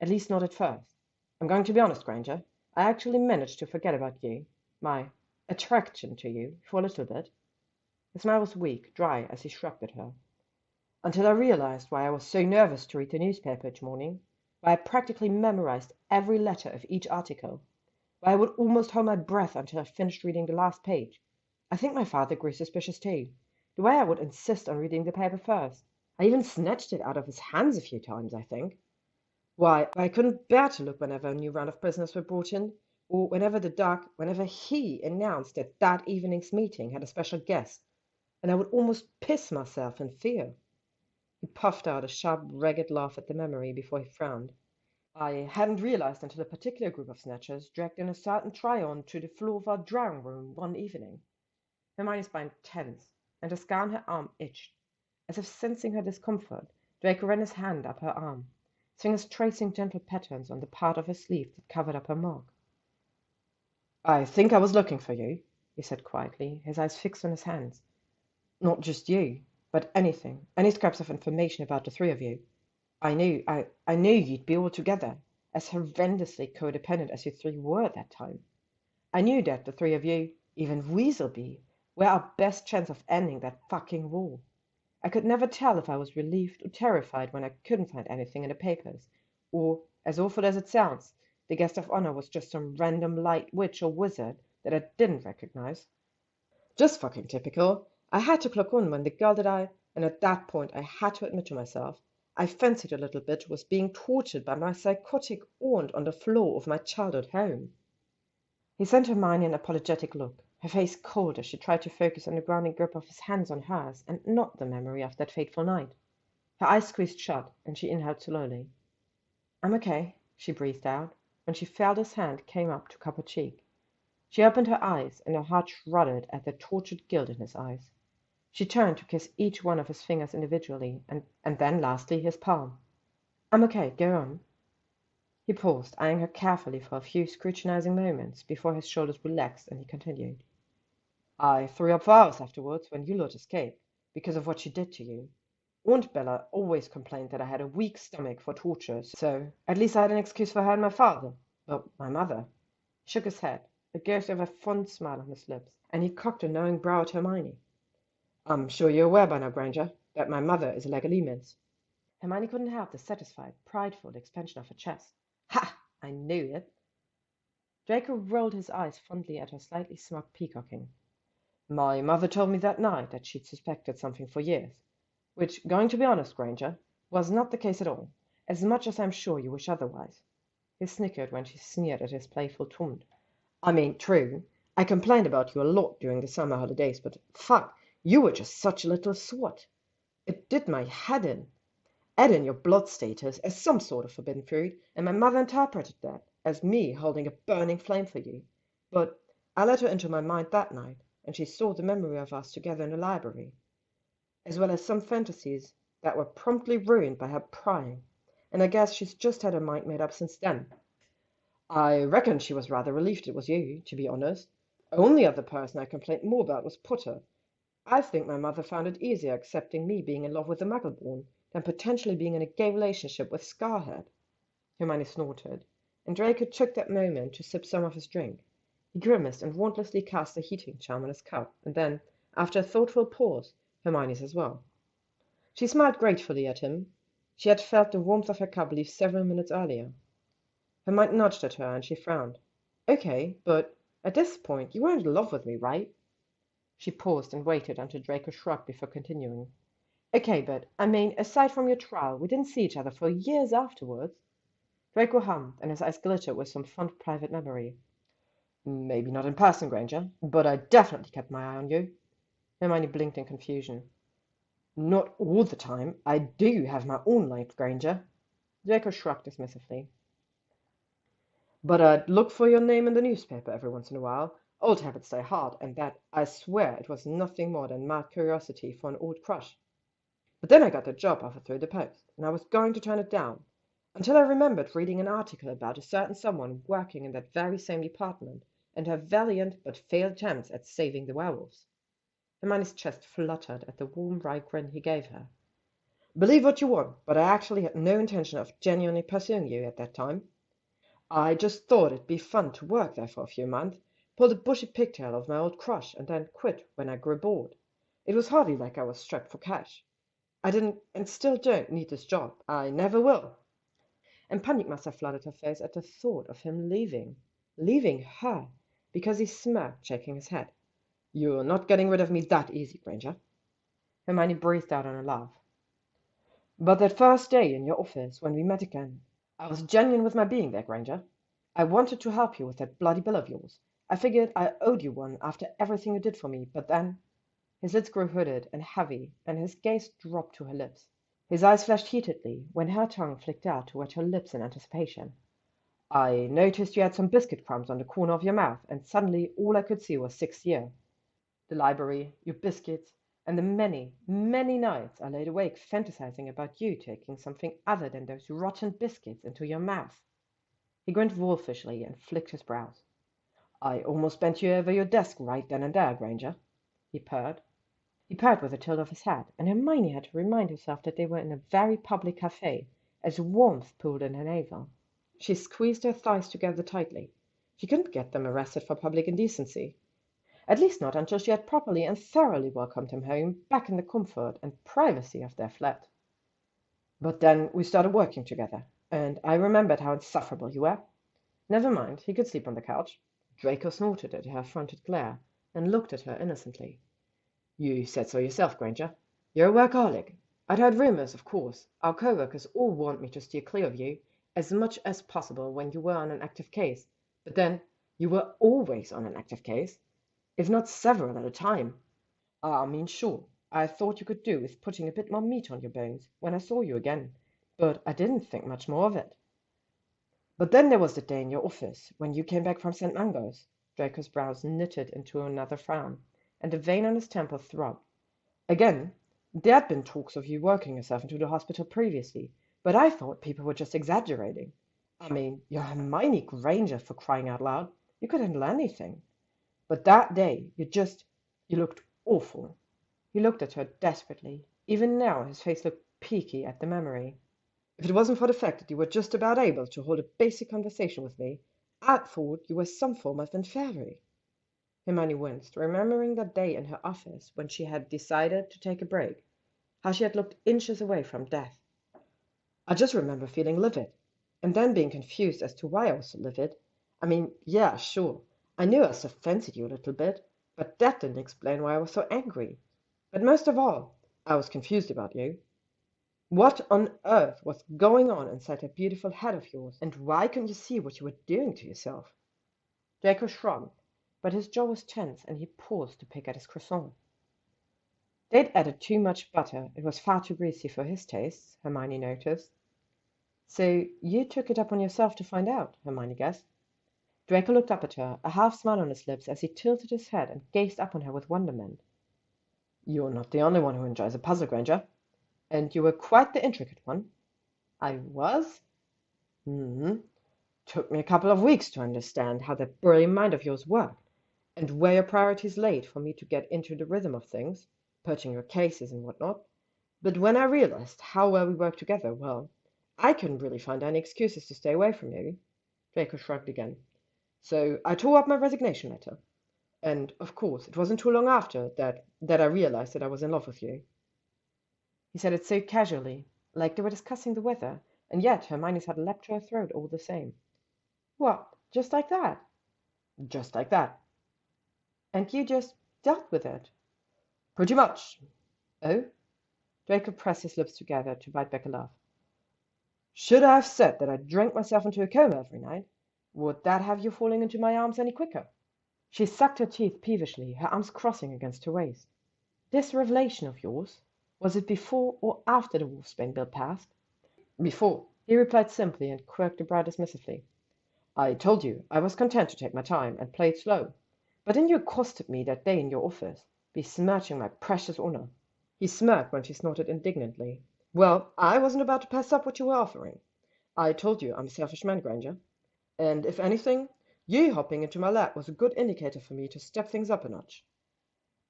Speaker 1: at least not at first. I'm going to be honest, Granger. I actually managed to forget about you, my attraction to you, for a little bit. His smile was weak, dry, as he shrugged at her. Until I realized why I was so nervous to read the newspaper each morning, why I practically memorized every letter of each article, why I would almost hold my breath until I finished reading the last page. I think my father grew suspicious too. The way I would insist on reading the paper first. I even snatched it out of his hands a few times, I think. Why, I couldn't bear to look whenever a new round of prisoners were brought in, or whenever he announced that that evening's meeting had a special guest, and I would almost piss myself in fear. He puffed out a sharp, ragged laugh at the memory before he frowned. I hadn't realized until a particular group of snatchers dragged in a certain try-on to the floor of our drawing room one evening. Hermione's spine tensed, and the scar on her arm itched. As if sensing her discomfort, Draco ran his hand up her arm, his fingers tracing gentle patterns on the part of her sleeve that covered up her mark. I think I was looking for you, he said quietly, his eyes fixed on his hands. Not just you, but anything, any scraps of information about the three of you. I knew you'd be all together, as horrendously codependent as you three were at that time. I knew that the three of you, even Weaselby, were our best chance of ending that fucking war. I could never tell if I was relieved or terrified when I couldn't find anything in the papers, or, as awful as it sounds, the guest of honor was just some random light witch or wizard that I didn't recognize. Just fucking typical. I had to clock on when the girl that and at that point I had to admit to myself, I fancied a little bit was being tortured by my psychotic aunt on the floor of my childhood home. He sent Hermione an apologetic look, her face cold as she tried to focus on the grounding grip of his hands on hers and not the memory of that fateful night. Her eyes squeezed shut, and she inhaled slowly. I'm okay, she breathed out, when she felt his hand came up to cup her cheek. She opened her eyes, and her heart shuddered at the tortured guilt in his eyes. She turned to kiss each one of his fingers individually, and then lastly his palm. I'm okay, go on. He paused, eyeing her carefully for a few scrutinizing moments before his shoulders relaxed, and he continued. I threw up for hours afterwards when you lot escaped, because of what she did to you. Aunt Bella always complained that I had a weak stomach for torture, so at least I had an excuse for her and my father. But my mother. He shook his head, a ghost of a fond smile on his lips, and he cocked a knowing brow at Hermione. I'm sure you're aware by now, Granger, that my mother is a Legolemans. Hermione couldn't help the satisfied, prideful expansion of her chest. Ha! I knew it. Draco rolled his eyes fondly at her slightly smug peacocking. My mother told me that night that she'd suspected something for years, which, going to be honest, Granger, was not the case at all, as much as I'm sure you wish otherwise. He snickered when she sneered at his playful taunt. I mean, true, I complained about you a lot during the summer holidays, but fuck, you were just such a little swot. It did my head in. Add in your blood status as some sort of forbidden fruit, and my mother interpreted that as me holding a burning flame for you. But I let her into my mind that night, and she saw the memory of us together in the library, as well as some fantasies that were promptly ruined by her prying, and I guess she's just had her mind made up since then. I reckon she was rather relieved it was you, to be honest. Only other person I complained more about was Potter. I think my mother found it easier accepting me being in love with a Muggleborn than potentially being in a gay relationship with Scarhead. Hermione snorted, and Draco took that moment to sip some of his drink. He grimaced and wantonly cast a heating charm on his cup, and then, after a thoughtful pause, Hermione's as well. She smiled gratefully at him. She had felt the warmth of her cup leave several minutes earlier. Hermione nudged at her, and she frowned. Okay, but at this point you weren't in love with me, right? She paused and waited until Draco shrugged before continuing. Okay, but, I mean, aside from your trial, we didn't see each other for years afterwards. Draco hummed, and his eyes glittered with some fond private memory. Maybe not in person, Granger, but I definitely kept my eye on you. Hermione blinked in confusion. Not all the time. I do have my own life, Granger. Draco shrugged dismissively. But I'd look for your name in the newspaper every once in a while. Old habits die hard, and that, I swear, it was nothing more than mad curiosity for an old crush. But then I got the job offer through the post, and I was going to turn it down, until I remembered reading an article about a certain someone working in that very same department, and her valiant but failed attempts at saving the werewolves. Hermione's chest fluttered at the warm, wry grin he gave her. Believe what you want, but I actually had no intention of genuinely pursuing you at that time. I just thought it'd be fun to work there for a few months, pull the bushy pigtail of my old crush, and then quit when I grew bored. It was hardly like I was strapped for cash. I didn't, and still don't, need this job. I never will. And panic must have flooded her face at the thought of him leaving. Leaving her, because he smirked, shaking his head. You're not getting rid of me that easy, Granger. Hermione breathed out on a laugh. But that first day in your office, when we met again, I was genuine with my being there, Granger. I wanted to help you with that bloody bill of yours. I figured I owed you one after everything you did for me, but then... His lids grew hooded and heavy, and his gaze dropped to her lips. His eyes flashed heatedly when her tongue flicked out to wet her lips in anticipation. I noticed you had some biscuit crumbs on the corner of your mouth, and suddenly all I could see was 6th year. The library, your biscuits, and the many, many nights I laid awake fantasizing about you taking something other than those rotten biscuits into your mouth. He grinned wolfishly and flicked his brows. I almost bent you over your desk right then and there, Granger, he purred. He purred with a tilt of his head, and Hermione had to remind herself that they were in a very public cafe, as warmth pooled in her navel. She squeezed her thighs together tightly. She couldn't get them arrested for public indecency. At least not until she had properly and thoroughly welcomed him home, back in the comfort and privacy of their flat. But then we started working together, and I remembered how insufferable you were. Never mind, he could sleep on the couch. Draco snorted at her fronted glare, and looked at her innocently. You said so yourself, Granger. You're a workaholic. I'd heard rumors, of course. Our co-workers all want me to steer clear of you, as much as possible when you were on an active case. But then, you were always on an active case, if not several at a time. I mean, sure, I thought you could do with putting a bit more meat on your bones when I saw you again, but I didn't think much more of it. But then there was the day in your office, when you came back from St. Mungo's. Draco's brows knitted into another frown, and the vein on his temple throbbed. Again, there had been talks of you working yourself into the hospital previously, but I thought people were just exaggerating. I mean, you're Hermione Granger, for crying out loud. You could handle anything. But that day, you looked awful. He looked at her desperately. Even now, his face looked peaky at the memory. If it wasn't for the fact that you were just about able to hold a basic conversation with me, I'd thought you were some form of inferi. Hermione winced, remembering that day in her office when she had decided to take a break, how she had looked inches away from death. I just remember feeling livid, and then being confused as to why I was so livid. I mean, yeah, sure, I knew I must have fancied you a little bit, but that didn't explain why I was so angry. But most of all, I was confused about you. What on earth was going on inside that beautiful head of yours, and why couldn't you see what you were doing to yourself? Draco shrugged, but his jaw was tense, and he paused to pick at his croissant. They'd added too much butter. It was far too greasy for his tastes, Hermione noticed. So you took it upon yourself to find out, Hermione guessed. Draco looked up at her, a half smile on his lips as he tilted his head and gazed up on her with wonderment. You're not the only one who enjoys a puzzle, Granger. And you were quite the intricate one. I was? Took me a couple of weeks to understand how that brilliant mind of yours worked, and where your priorities laid for me to get into the rhythm of things, perching your cases and whatnot. But when I realized how well we worked together, well, I couldn't really find any excuses to stay away from you. Draco shrugged again. So I tore up my resignation letter. And, of course, it wasn't too long after that I realized that I was in love with you. He said it so casually, like they were discussing the weather, and yet Hermione's had leapt to her throat all the same. What, just like that? Just like that. And you just dealt with it? Pretty much. Oh? Draco pressed his lips together to bite back a laugh. Should I have said that I drank myself into a coma every night? Would that have you falling into my arms any quicker? She sucked her teeth peevishly, her arms crossing against her waist. This revelation of yours, was it before or after the wolfsbane bill passed? Before, he replied simply and quirked the brow dismissively. I told you I was content to take my time and play it slow. But then you accosted me that day in your office, besmirching my precious honor. He smirked when she snorted indignantly. Well, I wasn't about to pass up what you were offering. I told you I'm a selfish man, Granger. And if anything, you hopping into my lap was a good indicator for me to step things up a notch.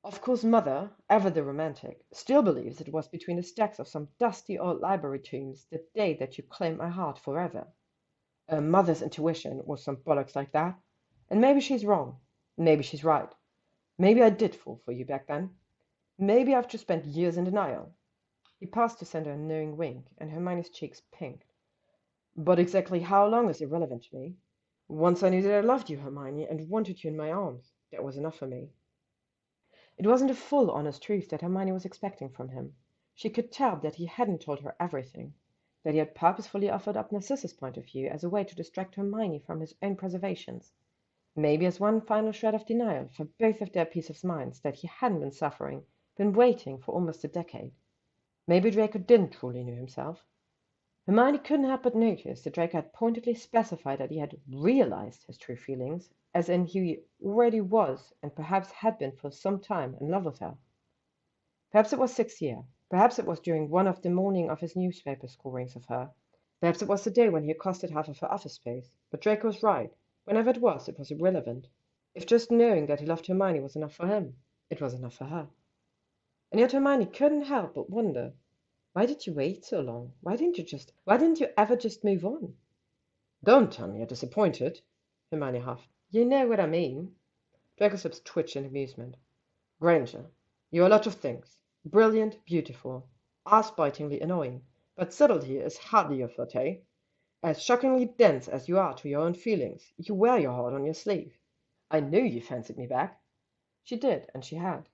Speaker 1: Of course, Mother, ever the romantic, still believes it was between the stacks of some dusty old library tomes the day that you claimed my heart forever. A mother's intuition was some bollocks like that. And maybe she's wrong. Maybe she's right. Maybe I did fall for you back then. Maybe I've just spent years in denial. He paused to send her a knowing wink, and Hermione's cheeks pinked. But exactly how long is irrelevant to me. Once I knew that I loved you, Hermione, and wanted you in my arms. That was enough for me. It wasn't the full, honest truth that Hermione was expecting from him. She could tell that he hadn't told her everything, that he had purposefully offered up Narcissus' point of view as a way to distract Hermione from his own preservations, maybe as one final shred of denial for both of their peace of minds that he hadn't been suffering, been waiting for almost a decade. Maybe Draco didn't truly know himself. Hermione couldn't help but notice that Draco had pointedly specified that he had realized his true feelings, as in he already was, and perhaps had been for some time, in love with her. Perhaps it was 6 years. Perhaps it was during one of the morning of his newspaper scorings of her. Perhaps it was the day when he accosted half of her office space. But Draco was right. Whenever it was irrelevant. If just knowing that he loved Hermione was enough for him, it was enough for her. And yet Hermione couldn't help but wonder, why did you wait so long? Why didn't you ever just move on? Don't tell me you're disappointed, Hermione huffed. You know what I mean. Draco's lips twitched in amusement. Granger, you're a lot of things. Brilliant, beautiful, ass-bitingly annoying, but subtlety is hardly your forte. As shockingly dense as you are to your own feelings, you wear your heart on your sleeve. I knew you fancied me back. She did, and she had.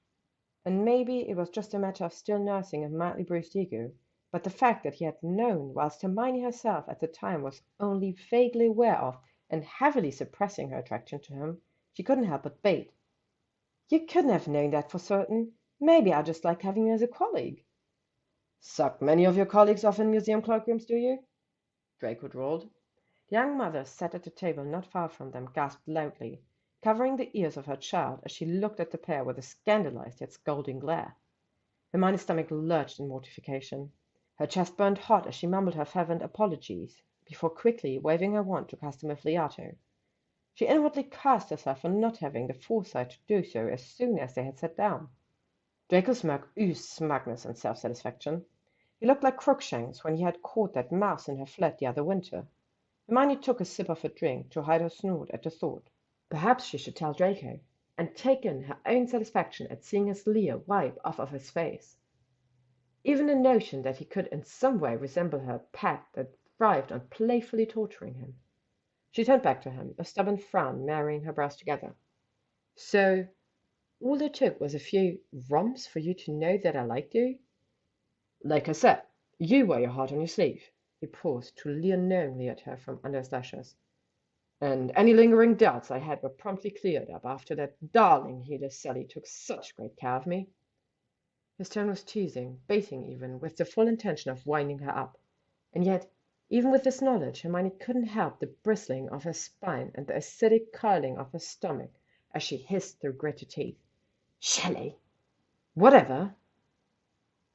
Speaker 1: And maybe it was just a matter of still nursing a madly bruised ego, but the fact that he had known, whilst Hermione herself at the time was only vaguely aware of and heavily suppressing her attraction to him, she couldn't help but bait. You couldn't have known that for certain. Maybe I just liked having you as a colleague. Suck many of your colleagues off in museum cloakrooms, do you? Draco drawled. The young mother sat at the table not far from them gasped loudly, covering the ears of her child as she looked at the pair with a scandalized yet scolding glare. Hermione's stomach lurched in mortification. Her chest burned hot as she mumbled her fervent apologies, before quickly waving her wand to cast him a fiato. She inwardly cursed herself for not having the foresight to do so as soon as they had sat down. Draco's smirk oozed smugness and self-satisfaction. He looked like Crookshanks when he had caught that mouse in her flat the other winter. Hermione took a sip of her drink to hide her snort at the thought. Perhaps she should tell Draco, and take in her own satisfaction at seeing his leer wipe off of his face. Even the notion that he could in some way resemble her pet that thrived on playfully torturing him. She turned back to him, a stubborn frown marrying her brows together. So, all it took was a few romps for you to know that I liked you? Like I said, you wear your heart on your sleeve. He paused to leer knowingly at her from under his lashes. And any lingering doubts I had were promptly cleared up after that darling hideous Sally took such great care of me. His tone was teasing, baiting even, with the full intention of winding her up. And yet, even with this knowledge, Hermione couldn't help the bristling of her spine and the acidic curling of her stomach as she hissed through gritted teeth. Shelley! Whatever!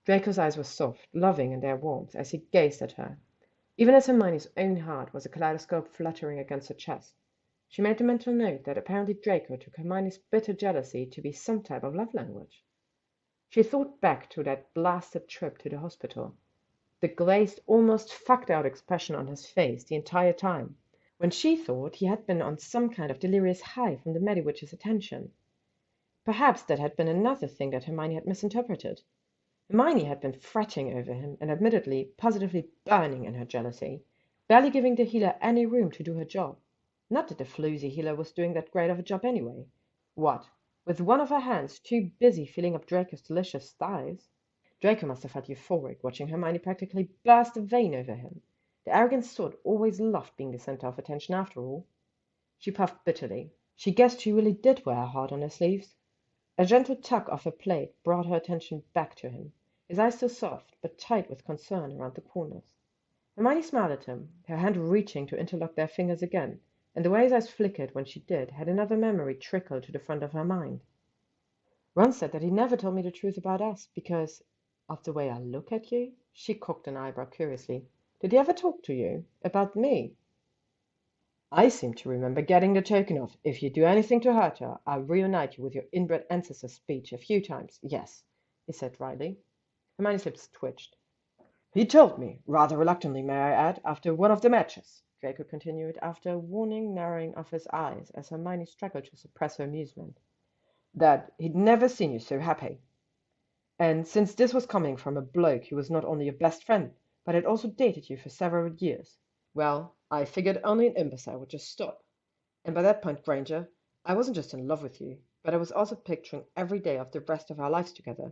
Speaker 1: Draco's eyes were soft, loving in their warmth as he gazed at her. Even as Hermione's own heart was a kaleidoscope fluttering against her chest, she made the mental note that apparently Draco took Hermione's bitter jealousy to be some type of love language. She thought back to that blasted trip to the hospital, the glazed, almost fucked-out expression on his face the entire time, when she thought he had been on some kind of delirious high from the Mediwitch's attention. Perhaps that had been another thing that Hermione had misinterpreted. Hermione had been fretting over him and admittedly positively burning in her jealousy, barely giving the healer any room to do her job. Not that the floozy healer was doing that great of a job anyway. What, with one of her hands too busy filling up Draco's delicious thighs? Draco must have felt euphoric watching Hermione practically burst a vein over him. The arrogant sort always loved being the centre of attention after all. She puffed bitterly. She guessed she really did wear her heart on her sleeves. A gentle tug of her plait brought her attention back to him, his eyes still soft, but tight with concern around the corners. Hermione smiled at him, her hand reaching to interlock their fingers again, and the way his eyes flickered when she did had another memory trickle to the front of her mind. Ron said that he never told me the truth about us, because of the way I look at you. She cocked an eyebrow curiously. Did he ever talk to you? About me? I seem to remember getting the token of, if you do anything to hurt her, I'll reunite you with your inbred ancestor speech a few times. Yes, he said dryly. Hermione's lips twitched. He told me, rather reluctantly may I add, after one of the matches, Draco continued, after a warning narrowing of his eyes as Hermione struggled to suppress her amusement, that he'd never seen you so happy. And since this was coming from a bloke who was not only your best friend, but had also dated you for several years, well, I figured only an imbecile would just stop. And by that point, Granger, I wasn't just in love with you, but I was also picturing every day of the rest of our lives together.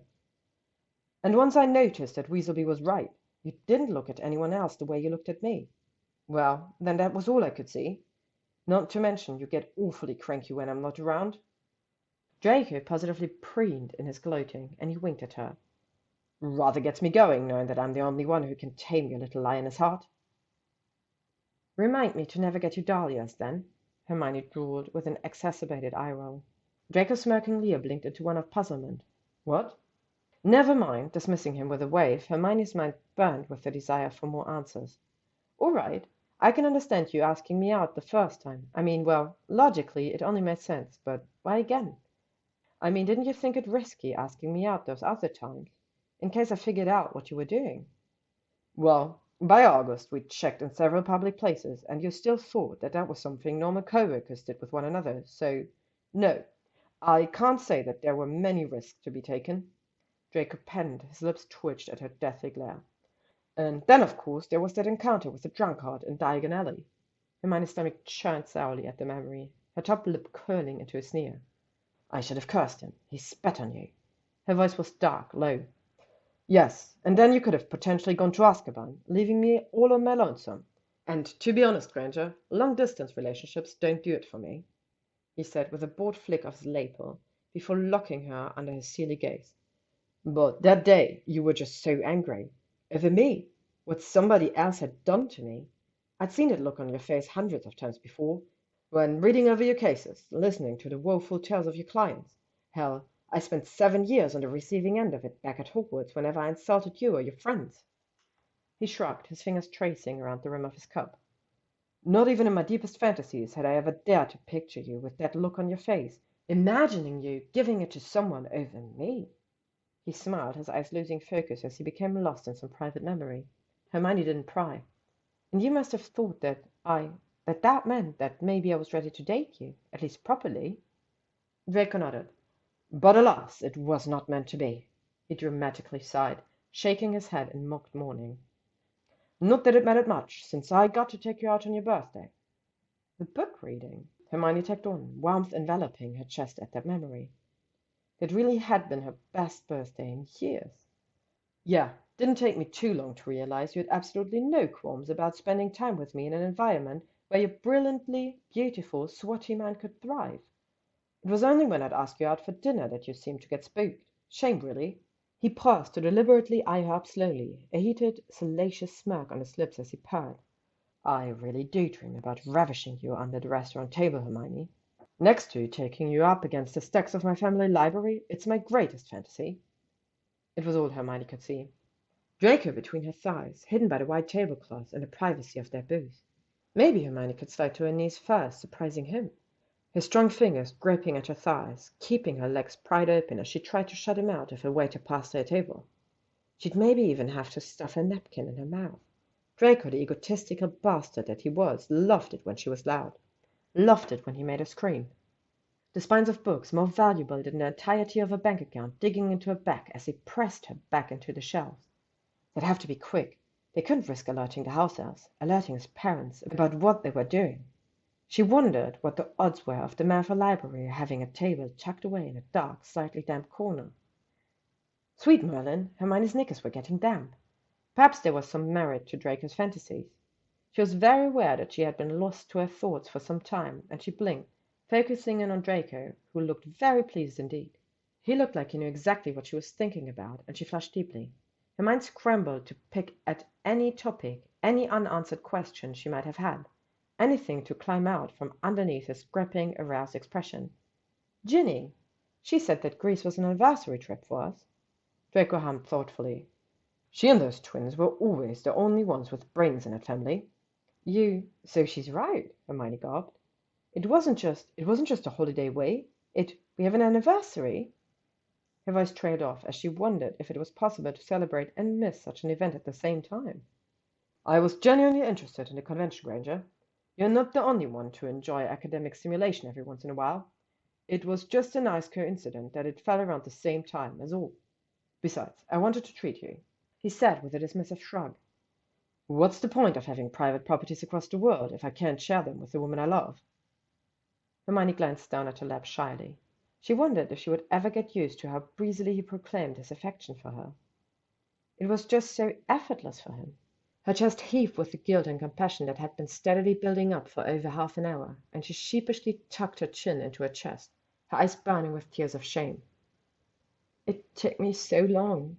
Speaker 1: And once I noticed that Weaselby was right, you didn't look at anyone else the way you looked at me. Well, then that was all I could see. Not to mention you get awfully cranky when I'm not around. Draco positively preened in his gloating, and he winked at her. Rather gets me going, knowing that I'm the only one who can tame your little lioness heart. Remind me to never get you dahlias, then, Hermione drawled with an exacerbated eye roll. Draco smirkingly blinked into one of puzzlement. What? Never mind, dismissing him with a wave, Hermione's mind burned with the desire for more answers. All right, I can understand you asking me out the first time. I mean, well, logically, it only made sense, but why again? I mean, didn't you think it risky asking me out those other times, in case I figured out what you were doing? Well, by August we'd checked in several public places, and you still thought that that was something normal co-workers did with one another, so no, I can't say that there were many risks to be taken. Draco penned, his lips twitched at her deathly glare. And then, of course, there was that encounter with the drunkard in Diagon Alley. Hermione's stomach churned sourly at the memory, her top lip curling into a sneer. I should have cursed him. He spat on you. Her voice was dark, low. Yes, and then you could have potentially gone to Azkaban, leaving me all on my lonesome. And to be honest, Granger, long-distance relationships don't do it for me, he said with a bored flick of his lapel, before locking her under his steely gaze. But that day you were just so angry. Over me. What somebody else had done to me. I'd seen that look on your face hundreds of times before, when reading over your cases, listening to the woeful tales of your clients. Hell, I spent 7 years on the receiving end of it back at Hogwarts whenever I insulted you or your friends. He shrugged, his fingers tracing around the rim of his cup. Not even in my deepest fantasies had I ever dared to picture you with that look on your face, imagining you giving it to someone over me. He smiled, his eyes losing focus as he became lost in some private memory. Hermione didn't pry. And you must have thought that that meant that maybe I was ready to date you, at least properly. Draco nodded. But alas, it was not meant to be. He dramatically sighed, shaking his head in mock mourning. Not that it mattered much, since I got to take you out on your birthday. The book reading, Hermione tacked on, warmth enveloping her chest at that memory. It really had been her best birthday in years. Yeah, didn't take me too long to realize you had absolutely no qualms about spending time with me in an environment where your brilliantly beautiful, swotty mind could thrive. It was only when I'd ask you out for dinner that you seemed to get spooked. Shame, really. He paused to deliberately eye her up slowly, a heated, salacious smirk on his lips as he purred. I really do dream about ravishing you under the restaurant table, Hermione. Next to taking you up against the stacks of my family library, it's my greatest fantasy. It was all Hermione could see. Draco between her thighs, hidden by the white tablecloth and the privacy of their booth. Maybe Hermione could slide to her knees first, surprising him. His strong fingers gripping at her thighs, keeping her legs pried open as she tried to shut him out if a waiter passed her table. She'd maybe even have to stuff a napkin in her mouth. Draco, the egotistical bastard that he was, loved it when she was loud. Loved it when he made her scream. The spines of books, more valuable than the entirety of her bank account, digging into her back as he pressed her back into the shelves. They'd have to be quick. They couldn't risk alerting the house elves, alerting his parents about what they were doing. She wondered what the odds were of the man for library having a table tucked away in a dark, slightly damp corner. Sweet Merlin, Hermione's knickers were getting damp. Perhaps there was some merit to Draco's fantasies. She was very aware that she had been lost to her thoughts for some time, and she blinked, focusing in on Draco, who looked very pleased indeed. He looked like he knew exactly what she was thinking about, and she flushed deeply. Her mind scrambled to pick at any topic, any unanswered question she might have had, anything to climb out from underneath his gripping, aroused expression. Ginny, she said that Greece was an anniversary trip for us. Draco hummed thoughtfully. She and those twins were always the only ones with brains in that family. So she's right, Hermione gulped. It wasn't just a holiday away. We have an anniversary. Her voice trailed off as she wondered if it was possible to celebrate and miss such an event at the same time. I was genuinely interested in the convention, Granger. You're not the only one to enjoy academic simulation every once in a while. It was just a nice coincidence that it fell around the same time as all. Besides, I wanted to treat you, he said with a dismissive shrug. What's the point of having private properties across the world if I can't share them with the woman I love? Hermione glanced down at her lap shyly. She wondered if she would ever get used to how breezily he proclaimed his affection for her. It was just so effortless for him. Her chest heaved with the guilt and compassion that had been steadily building up for over half an hour, and she sheepishly tucked her chin into her chest, her eyes burning with tears of shame. It took me so long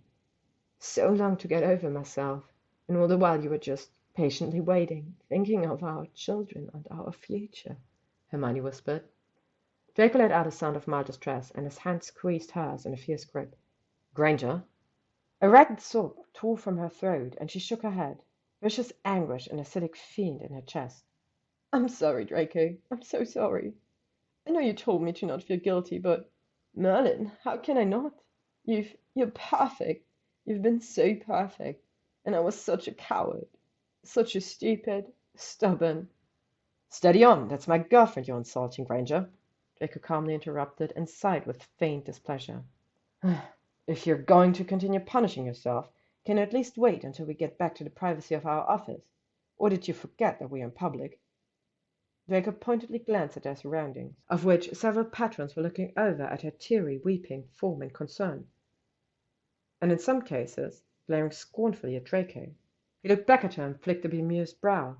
Speaker 1: to get over myself, and all the while you were just patiently waiting, thinking of our children and our future, Hermione whispered. Draco let out a sound of mild distress, and his hand squeezed hers in a fierce grip. Granger? A ragged sob tore from her throat, and she shook her head, vicious anguish and acidic fiend in her chest. I'm sorry, Draco. I'm so sorry. I know you told me to not feel guilty, but Merlin, how can I not? You're perfect. You've been so perfect. And I was such a coward. Such a stupid, stubborn. Steady on. That's my girlfriend you're insulting, Granger. Draco calmly interrupted and sighed with faint displeasure. If you're going to continue punishing yourself, can you at least wait until we get back to the privacy of our office? Or did you forget that we are in public? Draco pointedly glanced at their surroundings, of which several patrons were looking over at her teary, weeping form in concern, and in some cases glaring scornfully at Draco. He looked back at her and flicked a bemused brow.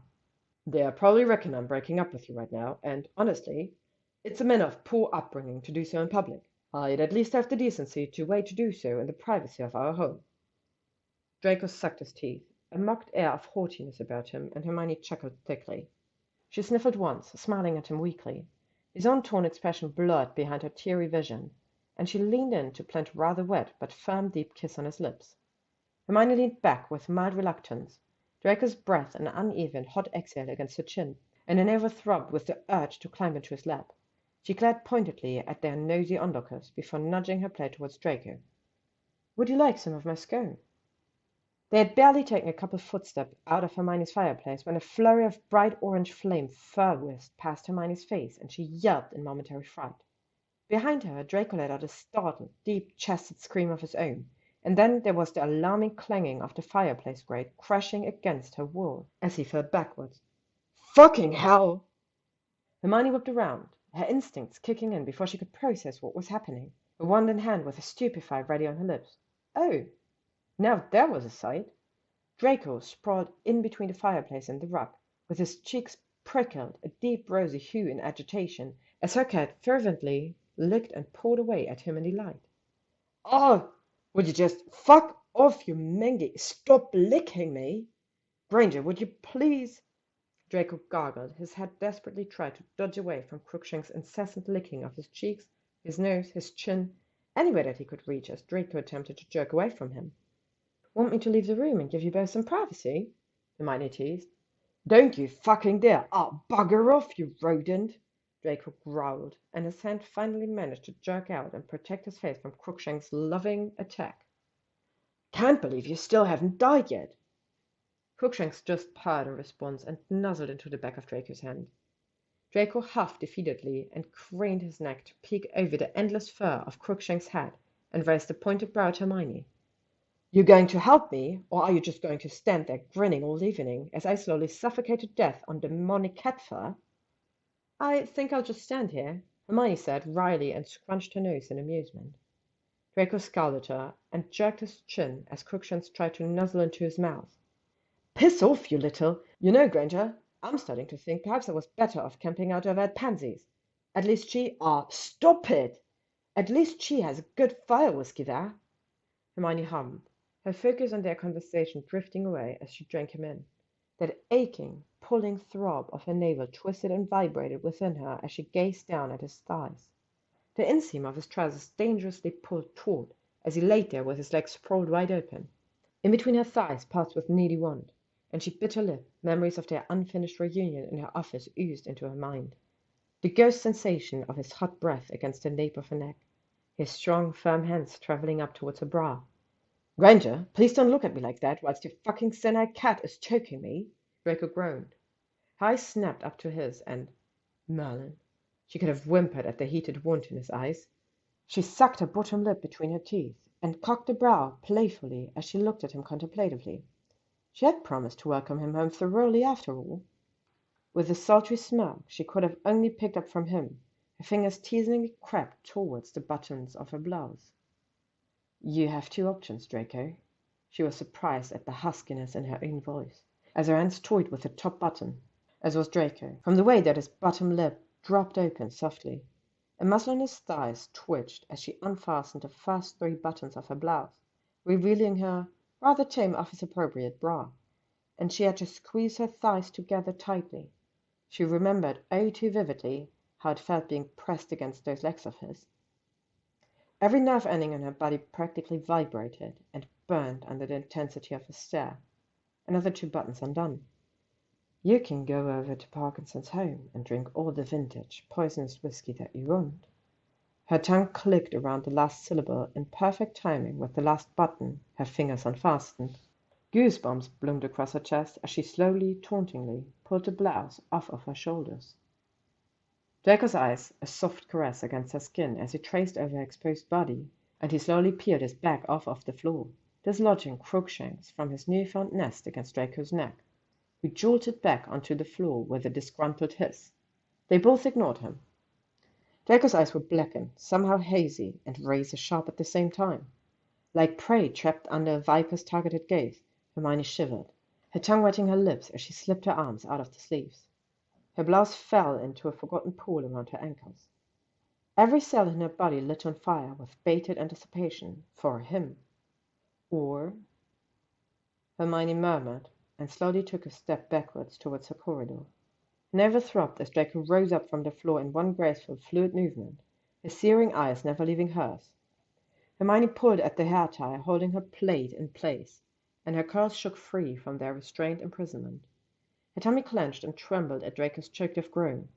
Speaker 1: They probably reckon I'm breaking up with you right now, and honestly, it's a matter of poor upbringing to do so in public. I'd at least have the decency to wait to do so in the privacy of our home. Draco sucked his teeth, a mocked air of haughtiness about him, and Hermione chuckled thickly. She sniffled once, smiling at him weakly. His own torn expression blurred behind her teary vision, and she leaned in to plant a rather wet but firm deep kiss on his lips. Hermione leaned back with mild reluctance, Draco's breath an uneven, hot exhale against her chin, and her navel throbbed with the urge to climb into his lap. She glared pointedly at their nosy onlookers before nudging her plate towards Draco. Would you like some of my scone? They had barely taken a couple footsteps out of Hermione's fireplace when a flurry of bright orange flame fur-whisked past Hermione's face, and she yelped in momentary fright. Behind her, Draco let out a startled, deep-chested scream of his own, and then there was the alarming clanging of the fireplace grate crashing against her wall as he fell backwards. Fucking hell! Hermione whipped around, her instincts kicking in before she could process what was happening, her wand in hand with a stupefied ready on her lips. Oh! Now that was a sight! Draco sprawled in between the fireplace and the rug, with his cheeks prickled a deep rosy hue in agitation, as her cat fervently licked and pawed away at him in delight. Oh! Would you just fuck off, you mangy? Stop licking me! Granger, would you please? Draco gargled, his head desperately tried to dodge away from Crookshank's incessant licking of his cheeks, his nose, his chin, anywhere that he could reach as Draco attempted to jerk away from him. Want me to leave the room and give you both some privacy? Hermione teased. Don't you fucking dare! I'll bugger off, you rodent! Draco growled, and his hand finally managed to jerk out and protect his face from Crookshank's loving attack. Can't believe you still haven't died yet! Crookshanks just purred in response and nuzzled into the back of Draco's hand. Draco huffed defeatedly and craned his neck to peek over the endless fur of Crookshank's head and raised a pointed brow at Hermione. You going to help me, or are you just going to stand there grinning all evening as I slowly suffocate to death on demonic cat fur? I think I'll just stand here, Hermione said wryly and scrunched her nose in amusement. Draco scowled at her and jerked his chin as Crookshanks tried to nuzzle into his mouth. Piss off, you little! You know, Granger, I'm starting to think perhaps I was better off camping out over at Pansy's. At least stop it! At least she has good fire whiskey there. Hermione hummed, her focus on their conversation drifting away as she drank him in. That aching, pulling throb of her navel twisted and vibrated within her as she gazed down at his thighs. The inseam of his trousers dangerously pulled taut as he lay there with his legs sprawled wide open. In between her thighs passed with needy want, and she bit her lip. Memories of their unfinished reunion in her office oozed into her mind. The ghost sensation of his hot breath against the nape of her neck, his strong, firm hands travelling up towards her bra. Granger, please don't look at me like that whilst your fucking senile cat is choking me, Draco groaned. Her eyes snapped up to his, and Merlin. She could have whimpered at the heated want in his eyes. She sucked her bottom lip between her teeth, and cocked a brow playfully as she looked at him contemplatively. She had promised to welcome him home thoroughly after all. With a sultry smirk she could have only picked up from him, her fingers teasingly crept towards the buttons of her blouse. You have two options, Draco. She was surprised at the huskiness in her own voice, as her hands toyed with the top button, as was Draco, from the way that his bottom lip dropped open softly. A muscle in his thighs twitched as she unfastened the first three buttons of her blouse, revealing her rather tame office-appropriate bra, and she had to squeeze her thighs together tightly. She remembered oh too vividly how it felt being pressed against those legs of his. Every nerve ending in her body practically vibrated and burned under the intensity of his stare. Another two buttons undone. You can go over to Parkinson's home and drink all the vintage, poisonous whiskey that you want. Her tongue clicked around the last syllable in perfect timing with the last button her fingers unfastened. Goosebumps bloomed across her chest as she slowly, tauntingly, pulled the blouse off of her shoulders. Draco's eyes, a soft caress against her skin as he traced over her exposed body, and he slowly peeled his back off the floor, dislodging Crookshanks from his newfound nest against Draco's neck, who jolted back onto the floor with a disgruntled hiss. They both ignored him. Draco's eyes were blackened, somehow hazy, and razor-sharp at the same time. Like prey trapped under a viper's targeted gaze, Hermione shivered, her tongue wetting her lips as she slipped her arms out of the sleeves. Her blouse fell into a forgotten pool around her ankles. Every cell in her body lit on fire with bated anticipation for him. Or... Hermione murmured, and slowly took a step backwards towards her corridor. Her navel throbbed as Draco rose up from the floor in one graceful, fluid movement, his searing eyes never leaving hers. Hermione pulled at the hair tie holding her plait in place, and her curls shook free from their restrained imprisonment. Her tummy clenched and trembled at Draco's choked-off groan.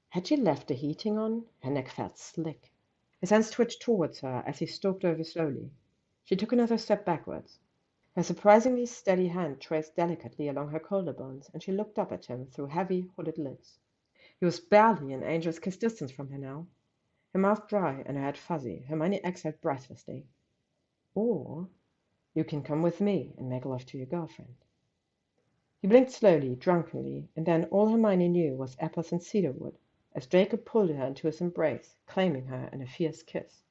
Speaker 1: Had she left the heating on? Her neck felt slick. His hands twitched towards her as he stalked over slowly. She took another step backwards. Her surprisingly steady hand traced delicately along her collarbones, and she looked up at him through heavy, hooded lids. He was barely an angel's kiss distance from her now. Her mouth dry and her head fuzzy, Hermione exhaled breathlessly. Or you can come with me and make love to your girlfriend. He blinked slowly, drunkenly, and then all Hermione knew was apples and cedarwood, as Draco pulled her into his embrace, claiming her in a fierce kiss.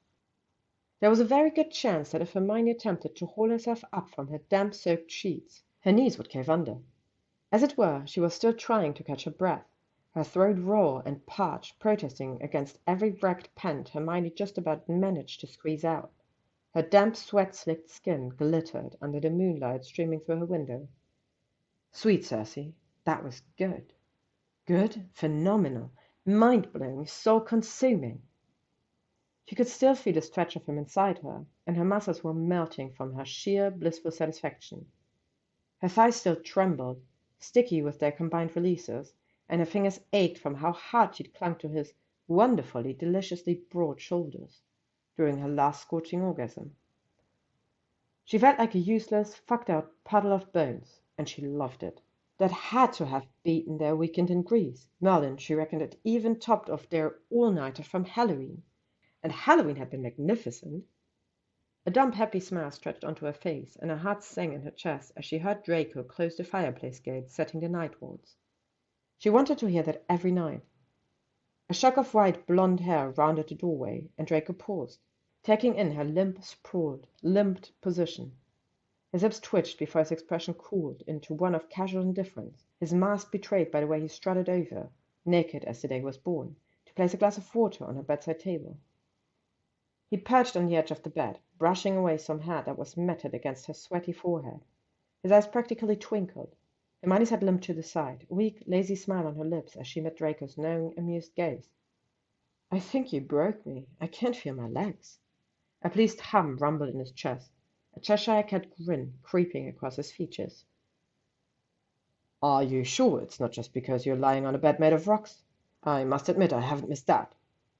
Speaker 1: There was a very good chance that if Hermione attempted to haul herself up from her damp-soaked sheets, her knees would cave under. As it were, she was still trying to catch her breath, her throat raw and parched, protesting against every wrecked pant Hermione just about managed to squeeze out. Her damp, sweat-slicked skin glittered under the moonlight streaming through her window. Sweet Cersei, that was good. Good, phenomenal, mind-blowing, soul-consuming. She could still feel the stretch of him inside her, and her muscles were melting from her sheer, blissful satisfaction. Her thighs still trembled, sticky with their combined releases, and her fingers ached from how hard she'd clung to his wonderfully, deliciously broad shoulders during her last scorching orgasm. She felt like a useless, fucked-out puddle of bones, and she loved it. That had to have beaten their weekend in Greece. Merlin, she reckoned it even topped off their all-nighter from Halloween. And Halloween had been magnificent. A dumb, happy smile stretched onto her face, and her heart sang in her chest as she heard Draco close the fireplace gate, setting the night wards. She wanted to hear that every night. A shock of white, blonde hair rounded the doorway, and Draco paused, taking in her limp, sprawled, limped position. His lips twitched before his expression cooled into one of casual indifference, his mask betrayed by the way he strutted over, naked as the day was born, to place a glass of water on her bedside table. He perched on the edge of the bed, brushing away some hair that was matted against her sweaty forehead. His eyes practically twinkled. Hermione's head limped to the side, a weak, lazy smile on her lips as she met Draco's knowing, amused gaze. "I think you broke me. I can't feel my legs." A pleased hum rumbled in his chest, a Cheshire cat grin creeping across his features. "Are you sure it's not just because you're lying on a bed made of rocks? I must admit I haven't missed that,"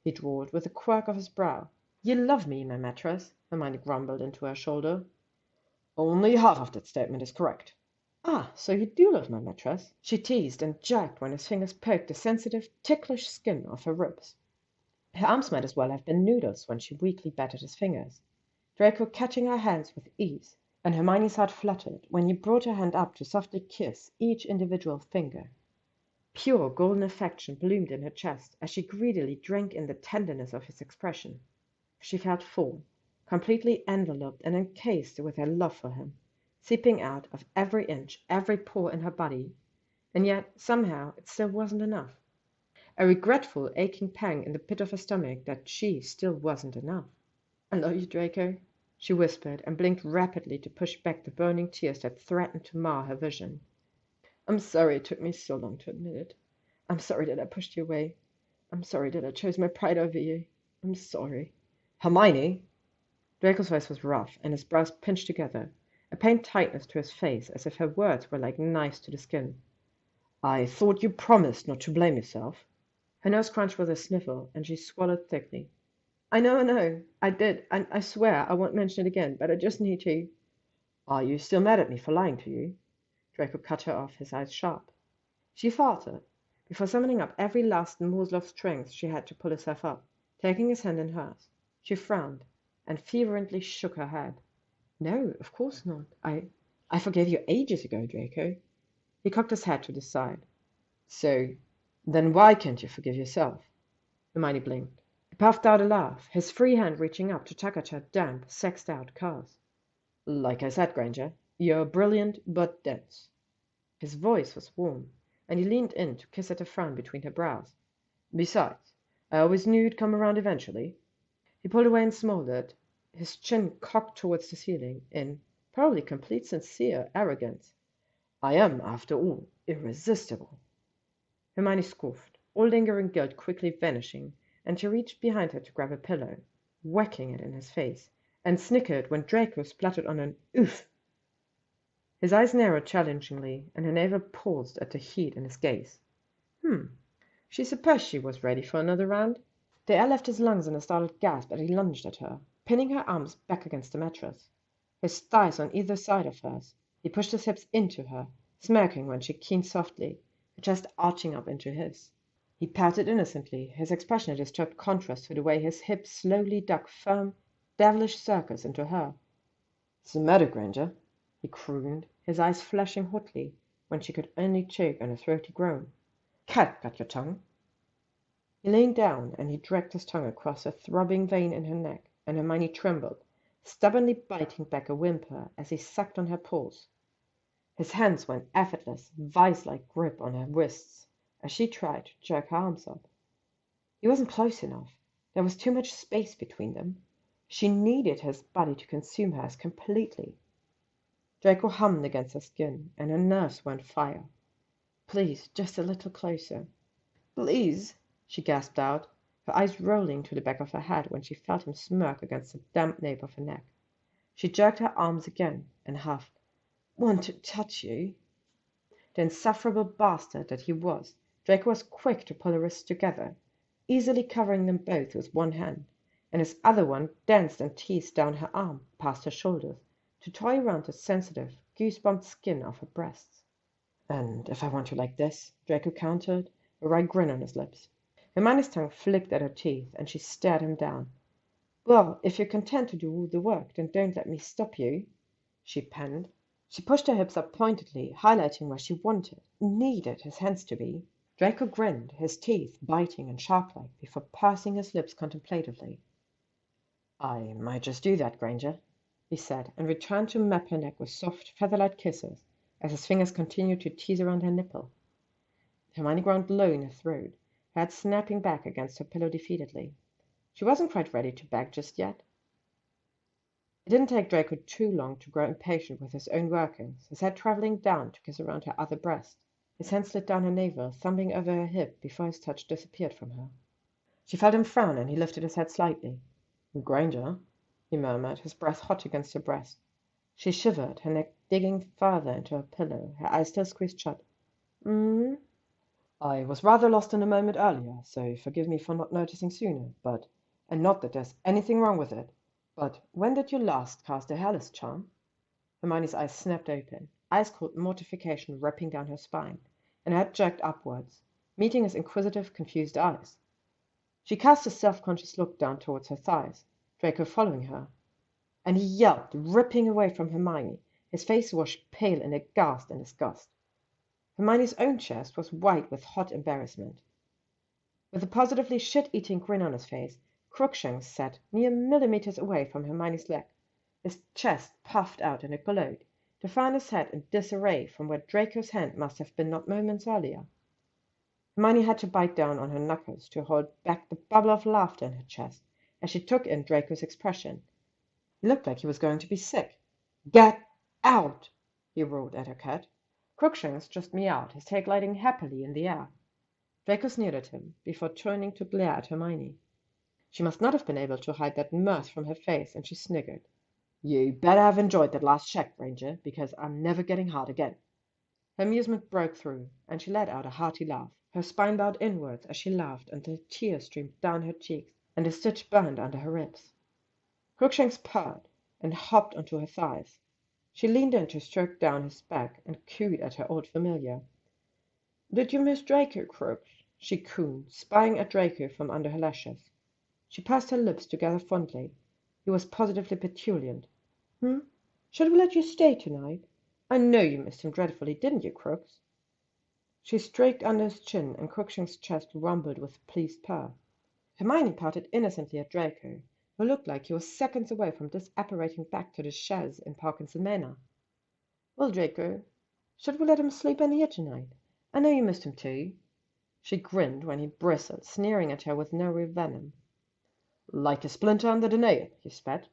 Speaker 1: he drawled with a quirk of his brow. "You love me, my mattress," Hermione grumbled into her shoulder. "Only half of that statement is correct." "Ah, so you do love my mattress?" she teased and jerked when his fingers poked the sensitive, ticklish skin of her ribs. Her arms might as well have been noodles when she weakly batted his fingers, Draco catching her hands with ease, and Hermione's heart fluttered when he brought her hand up to softly kiss each individual finger. Pure golden affection bloomed in her chest as she greedily drank in the tenderness of his expression. She felt full, completely enveloped and encased with her love for him, seeping out of every inch, every pore in her body, and yet, somehow, it still wasn't enough. A regretful, aching pang in the pit of her stomach that she still wasn't enough. "I love you, Draco," she whispered, and blinked rapidly to push back the burning tears that threatened to mar her vision. "I'm sorry it took me so long to admit it. I'm sorry that I pushed you away. I'm sorry that I chose my pride over you. I'm sorry." "Hermione!" Draco's voice was rough, and his brows pinched together, a pained tightness to his face as if her words were like knives to the skin. "I thought you promised not to blame yourself." Her nose crunched with a sniffle, and she swallowed thickly. I know, I did, and I swear I won't mention it again, but I just need to." "Are you still mad at me for lying to you?" Draco cut her off, his eyes sharp. She faltered, before summoning up every last morsel of strength she had to pull herself up, taking his hand in hers. She frowned, and fervently shook her head. "No, of course not. I forgave you ages ago, Draco." He cocked his head to the side. "So, then why can't you forgive yourself?" Hermione blinked. He puffed out a laugh, his free hand reaching up to tug at her damp, sexed-out curls. "Like I said, Granger, you're brilliant but dense." His voice was warm, and he leaned in to kiss at a frown between her brows. "Besides, I always knew you'd come around eventually." He pulled away and smoldered, his chin cocked towards the ceiling, in probably complete sincere arrogance. "I am, after all, irresistible." Hermione scoffed, all lingering guilt quickly vanishing, and she reached behind her to grab a pillow, whacking it in his face, and snickered when Draco splattered on an "oof." His eyes narrowed challengingly, and her navel paused at the heat in his gaze. She supposed she was ready for another round. The air left his lungs in a startled gasp as he lunged at her, pinning her arms back against the mattress, his thighs on either side of hers. He pushed his hips into her, smirking when she keened softly, her chest arching up into his. He pouted innocently, his expression a disturbed contrast to the way his hips slowly dug firm, devilish circles into her. "What's the matter, Granger?" he crooned, his eyes flashing hotly when she could only choke on a throaty groan. "Cat got your tongue?" He leaned down, and he dragged his tongue across a throbbing vein in her neck, and Hermione trembled, stubbornly biting back a whimper as he sucked on her pulse. His hands went effortless, vice-like grip on her wrists as she tried to jerk her arms up. He wasn't close enough. There was too much space between them. She needed his body to consume hers completely. Draco hummed against her skin, and her nerves were on fire. "Please, just a little closer." "Please," she gasped out, her eyes rolling to the back of her head when she felt him smirk against the damp nape of her neck. She jerked her arms again, and huffed. "Want to touch you?" The insufferable bastard that he was, Draco was quick to pull her wrists together, easily covering them both with one hand, and his other one danced and teased down her arm, past her shoulders, to toy around the sensitive, goose-bumped skin of her breasts. "And if I want you like this?" Draco countered, a wry grin on his lips. Hermione's tongue flicked at her teeth, and she stared him down. "Well, if you're content to do all the work, then don't let me stop you," she penned. She pushed her hips up pointedly, highlighting where she wanted, needed his hands to be. Draco grinned, his teeth biting and shark-like, before pursing his lips contemplatively. I might just do that, Granger, he said, and returned to map her neck with soft, feather-light kisses as his fingers continued to tease around her nipple. Hermione groaned low in her throat, her head snapping back against her pillow defeatedly. She wasn't quite ready to beg just yet. It didn't take Draco too long to grow impatient with his own workings, his head travelling down to kiss around her other breast. His hand slid down her navel, thumping over her hip before his touch disappeared from her. She felt him frown, and he lifted his head slightly. "Granger," he murmured, his breath hot against her breast. She shivered, her neck digging farther into her pillow, her eyes still squeezed shut. I was rather lost in a moment earlier, so forgive me for not noticing sooner, and not that there's anything wrong with it, but when did you last cast a hairless charm?" Hermione's eyes snapped open, ice-cold mortification ripping down her spine, and her head jerked upwards, meeting his inquisitive, confused eyes. She cast a self-conscious look down towards her thighs, Draco following her, and he yelped, ripping away from Hermione, his face washed pale and aghast in disgust. Hermione's own chest was white with hot embarrassment. With a positively shit-eating grin on his face, Crookshanks sat mere millimeters away from Hermione's leg, his chest puffed out and glowed, to find his head in disarray from where Draco's hand must have been not moments earlier. Hermione had to bite down on her knuckles to hold back the bubble of laughter in her chest as she took in Draco's expression. He looked like he was going to be sick. "Get out!" he roared at her cat. Crookshanks just meowed, his tail gliding happily in the air. Draco sneered at him, before turning to glare at Hermione. She must not have been able to hide that mirth from her face, and she sniggered. "You better have enjoyed that last check, Granger, because I'm never getting hard again." Her amusement broke through, and she let out a hearty laugh. Her spine bowed inwards as she laughed until tears streamed down her cheeks, and a stitch burned under her ribs. Crookshanks purred and hopped onto her thighs. She leaned in to stroke down his back and cooed at her old familiar. "Did you miss Draco, Crooks?" she crooned, spying at Draco from under her lashes. She pursed her lips together fondly. He was positively petulant. Should we let you stay tonight? I know you missed him dreadfully, didn't you, Crooks?" She stroked under his chin, and Crookshanks' chest rumbled with a pleased purr. Hermione pouted innocently at Draco, who looked like he was seconds away from disapparating back to the chaise in Parkinson Manor. "Well, Draco, should we let him sleep in here tonight? I know you missed him too." She grinned when he bristled, sneering at her with no real venom. "Like a splinter under the nail," he spat.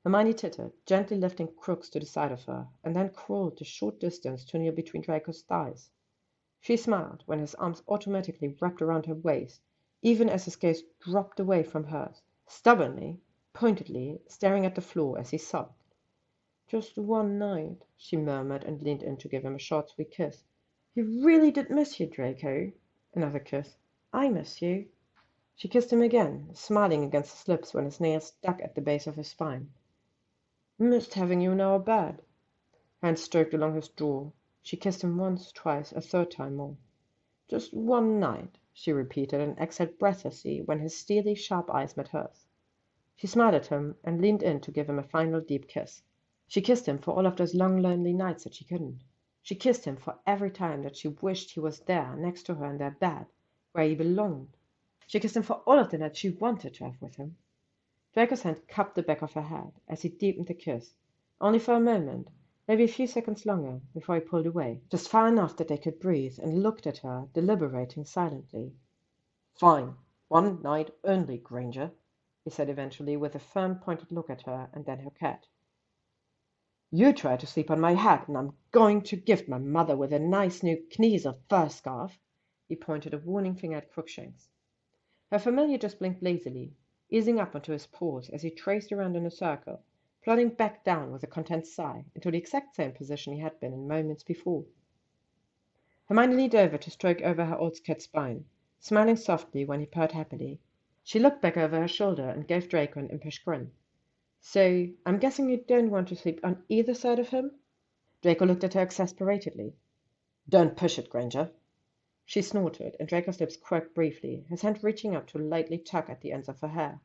Speaker 1: Hermione tittered, gently lifting Crooks to the side of her, and then crawled the short distance to kneel between Draco's thighs. She smiled when his arms automatically wrapped around her waist, even as his gaze dropped away from hers, stubbornly, pointedly, staring at the floor as he sobbed. "Just one night," she murmured, and leaned in to give him a short, sweet kiss. "He really did miss you, Draco." Another kiss. "I miss you." She kissed him again, smiling against his lips when his nails stuck at the base of his spine. "Missed having you in our bed." Hands stroked along his jaw. She kissed him once, twice, a third time more. "Just one night," she repeated, and exhaled breathlessly when his steely, sharp eyes met hers. She smiled at him and leaned in to give him a final deep kiss. She kissed him for all of those long, lonely nights that she couldn't. She kissed him for every time that she wished he was there, next to her in their bed, where he belonged. She kissed him for all of the nights she wanted to have with him. Draco's hand cupped the back of her head as he deepened the kiss, only for a moment, maybe a few seconds longer, before he pulled away, just far enough that they could breathe, and looked at her, deliberating silently. "Fine. One night only, Granger," he said eventually, with a firm, pointed look at her, and then her cat. "You tried to sleep on my head, and I'm going to gift my mother with a nice new Kneezer fur scarf." He pointed a warning finger at Crookshanks. Her familiar just blinked lazily, easing up onto his paws as he traced around in a circle, plodding back down with a content sigh into the exact same position he had been in moments before. Hermione leaned over to stroke over her old cat's spine, smiling softly when he purred happily. She looked back over her shoulder and gave Draco an impish grin. "So, I'm guessing you don't want to sleep on either side of him?" Draco looked at her exasperatedly. "Don't push it, Granger." She snorted, and Draco's lips quirked briefly, his hand reaching up to lightly tug at the ends of her hair.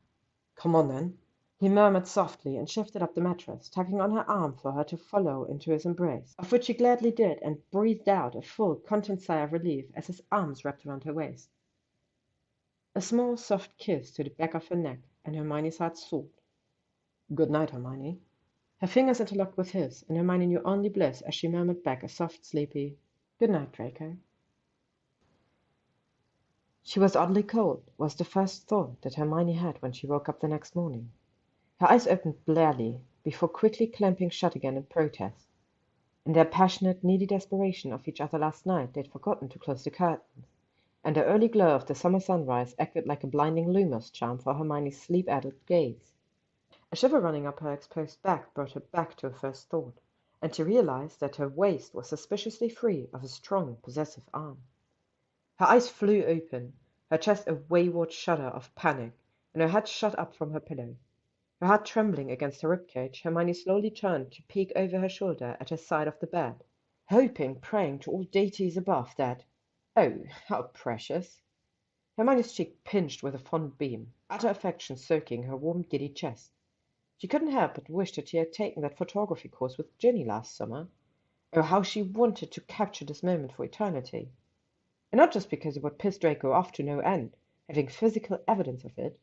Speaker 1: "Come on, then," he murmured softly, and shifted up the mattress, tugging on her arm for her to follow into his embrace, of which she gladly did, and breathed out a full, content sigh of relief as his arms wrapped around her waist. A small, soft kiss to the back of her neck, and Hermione's heart soared. Good night, Hermione. Her fingers interlocked with his, and Hermione knew only bliss as she murmured back a soft, sleepy, "Good night, Draco." She was oddly cold, was the first thought that Hermione had when she woke up the next morning. Her eyes opened blearily, before quickly clamping shut again in protest. In their passionate, needy desperation of each other last night, they'd forgotten to close the curtains, and the early glow of the summer sunrise acted like a blinding Lumos charm for Hermione's sleep-addled gaze. A shiver running up her exposed back brought her back to her first thought, and she realized that her waist was suspiciously free of a strong, possessive arm. Her eyes flew open, her chest a wayward shudder of panic, and her head shot up from her pillow. Her heart trembling against her ribcage, Hermione slowly turned to peek over her shoulder at her side of the bed, hoping, praying to all deities above that— Oh, how precious! Hermione's cheek pinched with a fond beam, utter affection soaking her warm, giddy chest. She couldn't help but wish that she had taken that photography course with Ginny last summer. Oh, how she wanted to capture this moment for eternity! And not just because it would piss Draco off to no end, having physical evidence of it.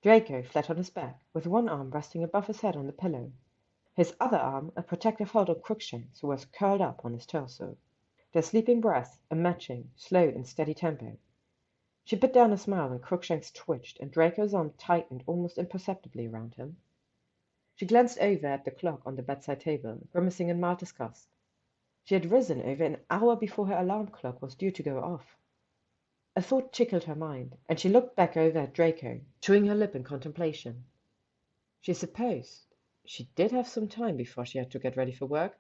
Speaker 1: Draco, flat on his back, with one arm resting above his head on the pillow, his other arm a protective hold on Crookshanks, who was curled up on his torso, their sleeping breaths a matching, slow and steady tempo. She bit down a smile when Crookshanks twitched and Draco's arm tightened almost imperceptibly around him. She glanced over at the clock on the bedside table, grimacing in mild disgust. She had risen over an hour before her alarm clock was due to go off. A thought tickled her mind, and she looked back over at Draco, chewing her lip in contemplation. She supposed she did have some time before she had to get ready for work.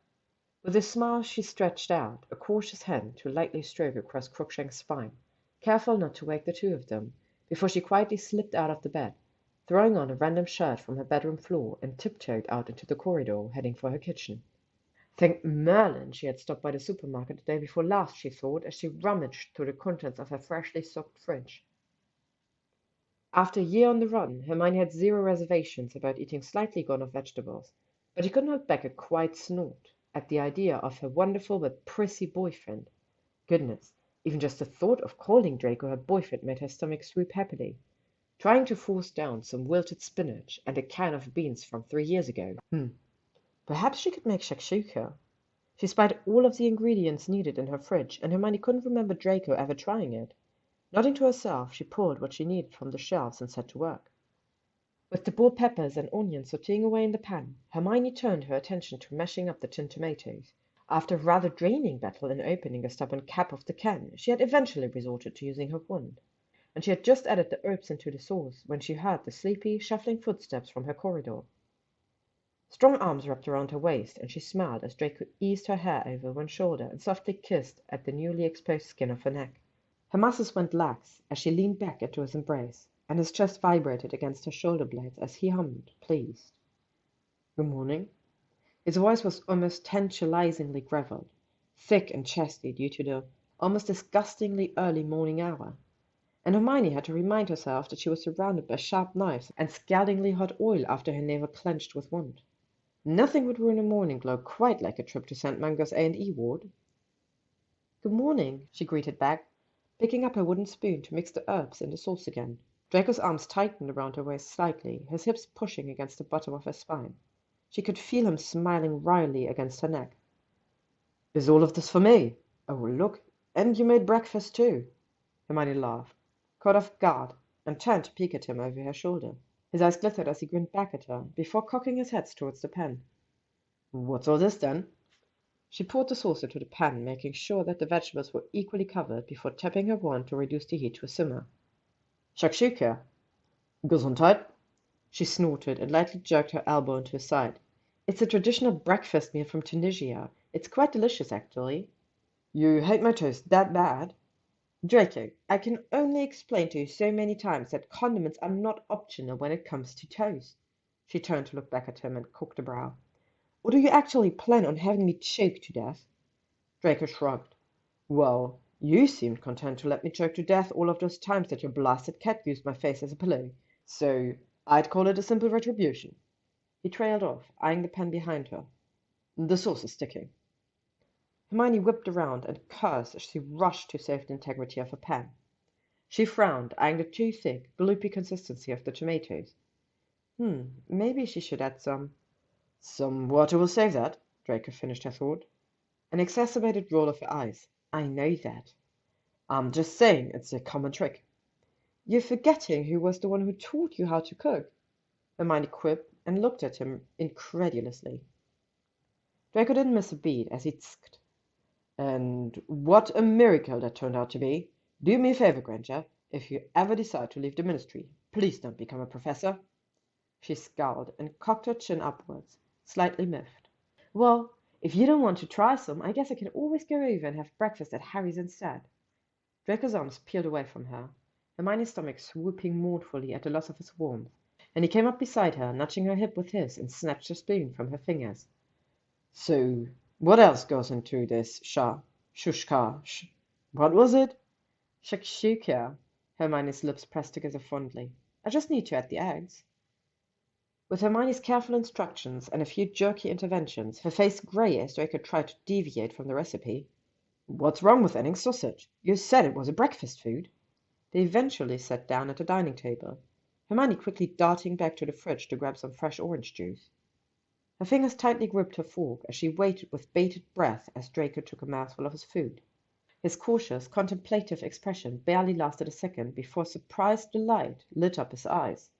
Speaker 1: With a smile she stretched out a cautious hand to lightly stroke across Crookshank's spine, careful not to wake the two of them, before she quietly slipped out of the bed, throwing on a random shirt from her bedroom floor, and tiptoed out into the corridor, heading for her kitchen. Thank Merlin she had stopped by the supermarket the day before last, she thought, as she rummaged through the contents of her freshly stocked fridge. After a year on the run, Hermione had zero reservations about eating slightly gone-off vegetables, but she couldn't hold back a quiet snort at the idea of her wonderful but prissy boyfriend. Goodness, even just the thought of calling Draco her boyfriend made her stomach swoop happily, trying to force down some wilted spinach and a can of beans from 3 years ago. Perhaps she could make shakshuka. She spied all of the ingredients needed in her fridge, and Hermione couldn't remember Draco ever trying it. Nodding to herself, she pulled what she needed from the shelves and set to work. With the boiled peppers and onions sauteing away in the pan, Hermione turned her attention to mashing up the tinned tomatoes. After a rather draining battle in opening a stubborn cap of the can, she had eventually resorted to using her wand, and she had just added the herbs into the sauce when she heard the sleepy, shuffling footsteps from her corridor. Strong arms wrapped around her waist, and she smiled as Draco eased her hair over one shoulder and softly kissed at the newly exposed skin of her neck. Her muscles went lax as she leaned back into his embrace, and his chest vibrated against her shoulder blades as he hummed, pleased. "Good morning." His voice was almost tantalizingly gravelled, thick and chesty due to the almost disgustingly early morning hour, and Hermione had to remind herself that she was surrounded by sharp knives and scaldingly hot oil after her navel clenched with wand. Nothing would ruin a morning glow quite like a trip to St. Mungo's A&E ward. "Good morning," she greeted back, picking up her wooden spoon to mix the herbs in the sauce again. Draco's arms tightened around her waist slightly, his hips pushing against the bottom of her spine. She could feel him smiling wryly against her neck. "Is all of this for me? Oh, look, and you made breakfast too." Hermione laughed, caught off guard, and turned to peek at him over her shoulder. His eyes glittered as he grinned back at her, before cocking his head towards the pan. "What's all this, then?" She poured the sauce into the pan, making sure that the vegetables were equally covered before tapping her wand to reduce the heat to a simmer. "Shakshuka." "Gesundheit." She snorted and lightly jerked her elbow into his side. "It's a traditional breakfast meal from Tunisia. It's quite delicious, actually." "You hate my toast that bad?" "Draco, I can only explain to you so many times that condiments are not optional when it comes to toast." She turned to look back at him and cocked a brow. "Or do you actually plan on having me choke to death?" Draco shrugged. "Well, you seemed content to let me choke to death all of those times that your blasted cat used my face as a pillow, so I'd call it a simple retribution." He trailed off, eyeing the pan behind her. "The sauce is sticking." Hermione whipped around and cursed as she rushed to save the integrity of her pan. She frowned, eyeing the too thick, gloopy consistency of the tomatoes. Maybe she should add some water will save that, Draco finished her thought. An exacerbated roll of her eyes. I know that. I'm just saying it's a common trick. You're forgetting who was the one who taught you how to cook, Hermione quipped and looked at him incredulously. Draco didn't miss a beat as he tsked. And what a miracle that turned out to be. Do me a favor, Granger. If you ever decide to leave the ministry, please don't become a professor. She scowled and cocked her chin upwards, slightly miffed. Well, if you don't want to try some, I guess I can always go over and have breakfast at Harry's instead. Draco's arms peeled away from her, Hermione's stomach swooping mournfully at the loss of its warmth, and he came up beside her, nudging her hip with his, and snatched the spoon from her fingers. So, what else goes into this what was it? Shakshuka. Hermione's lips pressed together fondly. I just need to add the eggs. With Hermione's careful instructions and a few jerky interventions, her face grey as Draco tried to deviate from the recipe. What's wrong with adding sausage? You said it was a breakfast food. They eventually sat down at the dining table, Hermione quickly darting back to the fridge to grab some fresh orange juice. Her fingers tightly gripped her fork as she waited with bated breath as Draco took a mouthful of his food. His cautious, contemplative expression barely lasted a second before surprised delight lit up his eyes.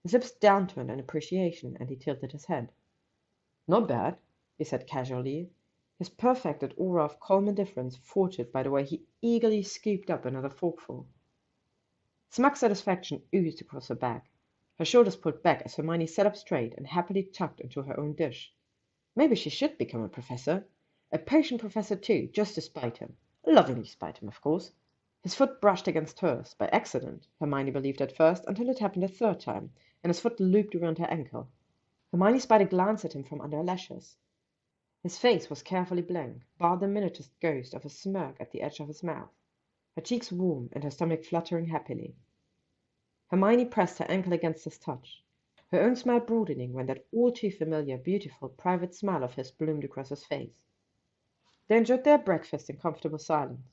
Speaker 1: His lips downturned in appreciation, and he tilted his head. Not bad, he said casually, his perfected aura of calm indifference thwarted by the way he eagerly scooped up another forkful. Smug satisfaction oozed across her back. Her shoulders pulled back as Hermione sat up straight and happily tucked into her own dish. Maybe she should become a professor. A potion professor too, just to spite him. Lovingly spite him, of course. His foot brushed against hers, by accident, Hermione believed at first, until it happened a third time, and his foot looped around her ankle. Hermione spied a glance at him from under her lashes. His face was carefully blank, bar the minutest ghost of a smirk at the edge of his mouth, her cheeks warm and her stomach fluttering happily. Hermione pressed her ankle against his touch, her own smile broadening when that all-too-familiar, beautiful, private smile of his bloomed across his face. They enjoyed their breakfast in comfortable silence,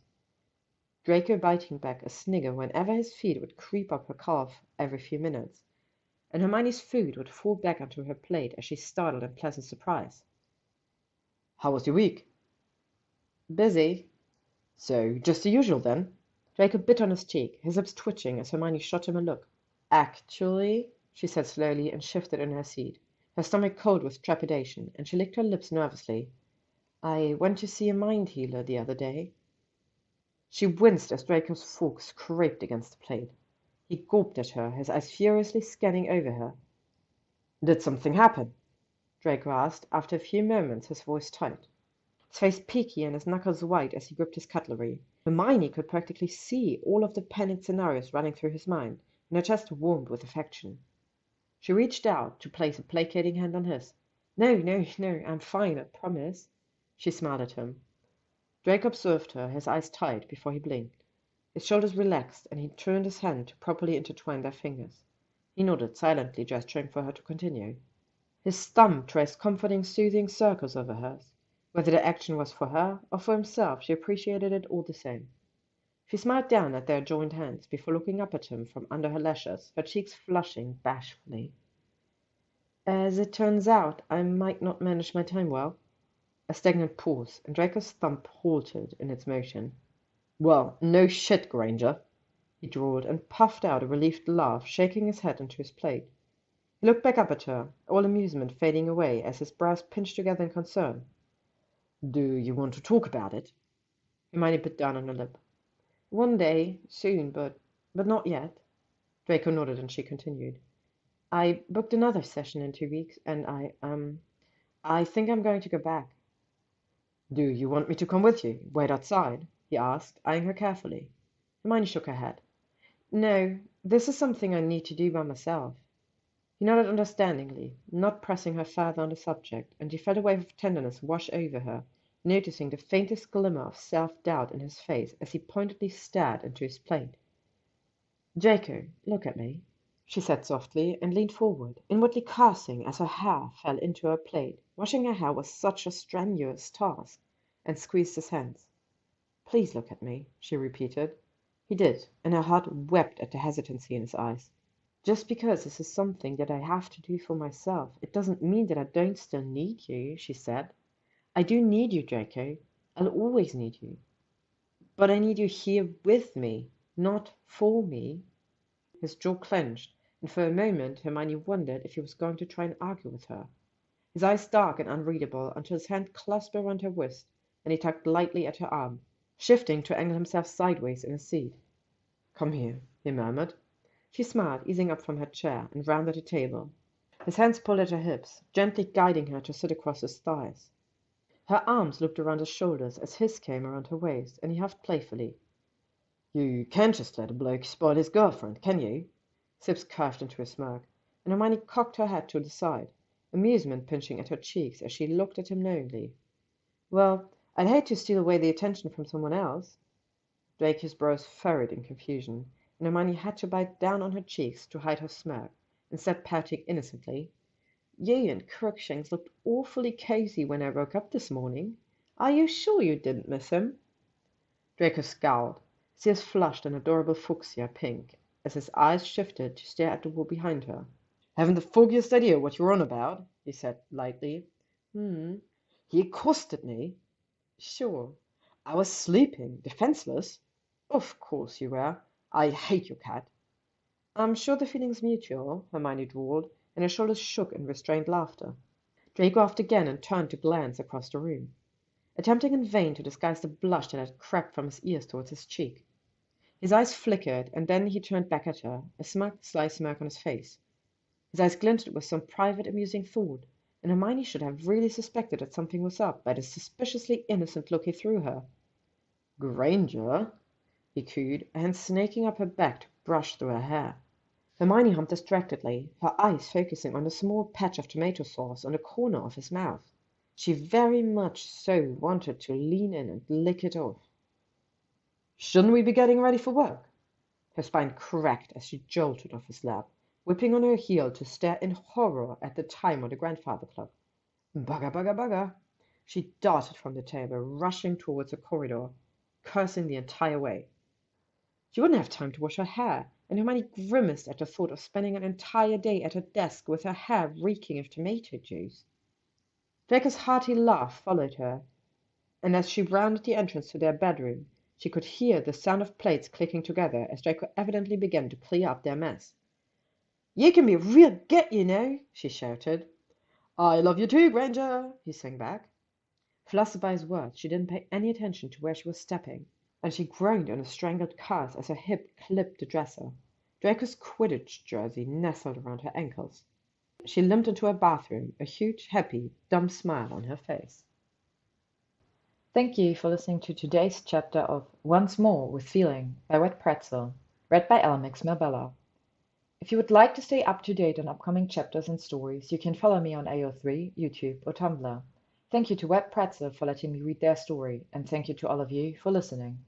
Speaker 1: Draco biting back a snigger whenever his feet would creep up her calf every few minutes, and Hermione's food would fall back onto her plate as she startled in pleasant surprise. How was your week? Busy. So, just the usual then? Draco bit on his cheek, his lips twitching as Hermione shot him a look. Actually, she said slowly and shifted in her seat, her stomach cold with trepidation, and she licked her lips nervously. I went to see a mind healer the other day. She winced as Draco's fork scraped against the plate. He gulped at her, his eyes furiously scanning over her. Did something happen? Draco asked, after a few moments, his voice tight, his face peaky and his knuckles white as he gripped his cutlery. Hermione could practically see all of the panicked scenarios running through his mind, and her chest warmed with affection. She reached out to place a placating hand on his. No, I'm fine, I promise. She smiled at him. Draco observed her, his eyes tight, before he blinked. His shoulders relaxed, and he turned his hand to properly intertwine their fingers. He nodded, silently gesturing for her to continue. His thumb traced comforting, soothing circles over hers. Whether the action was for her or for himself, she appreciated it all the same. She smiled down at their joined hands before looking up at him from under her lashes, her cheeks flushing bashfully. As it turns out, I might not manage my time well. A stagnant pause, and Draco's thumb halted in its motion. Well, no shit, Granger, he drawled, and puffed out a relieved laugh, shaking his head into his plate. He looked back up at her, all amusement fading away as his brows pinched together in concern. Do you want to talk about it? Hermione bit down on her lip. One day, soon, but not yet. Draco nodded, and she continued. I booked another session in 2 weeks, and I think I'm going to go back. Do you want me to come with you? Wait outside? He asked, eyeing her carefully. Hermione shook her head. No, this is something I need to do by myself. He nodded understandingly, not pressing her further on the subject, and she felt a wave of tenderness wash over her, noticing the faintest glimmer of self-doubt in his face as he pointedly stared into his plate. Draco, look at me, she said softly, and leaned forward, inwardly cursing as her hair fell into her plate. Washing her hair was such a strenuous task, and squeezed his hands. Please look at me, she repeated. He did, and her heart wept at the hesitancy in his eyes. Just because this is something that I have to do for myself, it doesn't mean that I don't still need you, she said. I do need you, Draco. I'll always need you. But I need you here with me, not for me. His jaw clenched, and for a moment Hermione wondered if he was going to try and argue with her. His eyes dark and unreadable until his hand clasped around her wrist, and he tugged lightly at her arm, shifting to angle himself sideways in his seat. Come here, he murmured. She smiled, easing up from her chair, and rounded the table. His hands pulled at her hips, gently guiding her to sit across his thighs. Her arms looped around his shoulders as his came around her waist, and he huffed playfully. You can't just let a bloke spoil his girlfriend, can you? His lips curved into a smirk, and Hermione cocked her head to the side, amusement pinching at her cheeks as she looked at him knowingly. Well, I'd hate to steal away the attention from someone else. Draco's brows furrowed in confusion, and Hermione had to bite down on her cheeks to hide her smirk, and said pouting innocently, You and Crookshanks looked awfully cozy when I woke up this morning. Are you sure you didn't miss him? Draco scowled, his ears flushed an adorable fuchsia pink, as his eyes shifted to stare at the wall behind her. Haven't the foggiest idea what you're on about, he said lightly. He accosted me. Sure. I was sleeping, defenseless. Of course you were. I hate your cat. I'm sure the feeling's mutual, Hermione drawled, and her shoulders shook in restrained laughter. Draco laughed again and turned to glance across the room, attempting in vain to disguise the blush that had crept from his ears towards his cheek. His eyes flickered, and then he turned back at her, a sly smirk on his face. His eyes glinted with some private amusing thought, and Hermione should have really suspected that something was up by the suspiciously innocent look he threw her. Granger, he cooed, a hand snaking up her back to brush through her hair. Hermione hummed distractedly, her eyes focusing on a small patch of tomato sauce on the corner of his mouth. She very much so wanted to lean in and lick it off. Shouldn't we be getting ready for work? Her spine cracked as she jolted off his lap, whipping on her heel to stare in horror at the time on the grandfather clock. Bugger, bugger, bugger! She darted from the table, rushing towards the corridor, cursing the entire way. She wouldn't have time to wash her hair, and Hermione grimaced at the thought of spending an entire day at her desk with her hair reeking of tomato juice. Draco's hearty laugh followed her, and as she rounded the entrance to their bedroom, she could hear the sound of plates clicking together as Draco evidently began to clear up their mess. You can be a real git, you know, she shouted. I love you too, Granger, he sang back. Flustered by his words, she didn't pay any attention to where she was stepping, and she groaned in a strangled curse as her hip clipped the dresser. Draco's Quidditch jersey nestled around her ankles. She limped into her bathroom, a huge, happy, dumb smile on her face.
Speaker 2: Thank you for listening to today's chapter of Once More with Feelin by Wetpretzel, read by Elmix Marbella. If you would like to stay up to date on upcoming chapters and stories, you can follow me on AO3, YouTube, or Tumblr. Thank you to Wetpretzel for letting me read their story, and thank you to all of you for listening.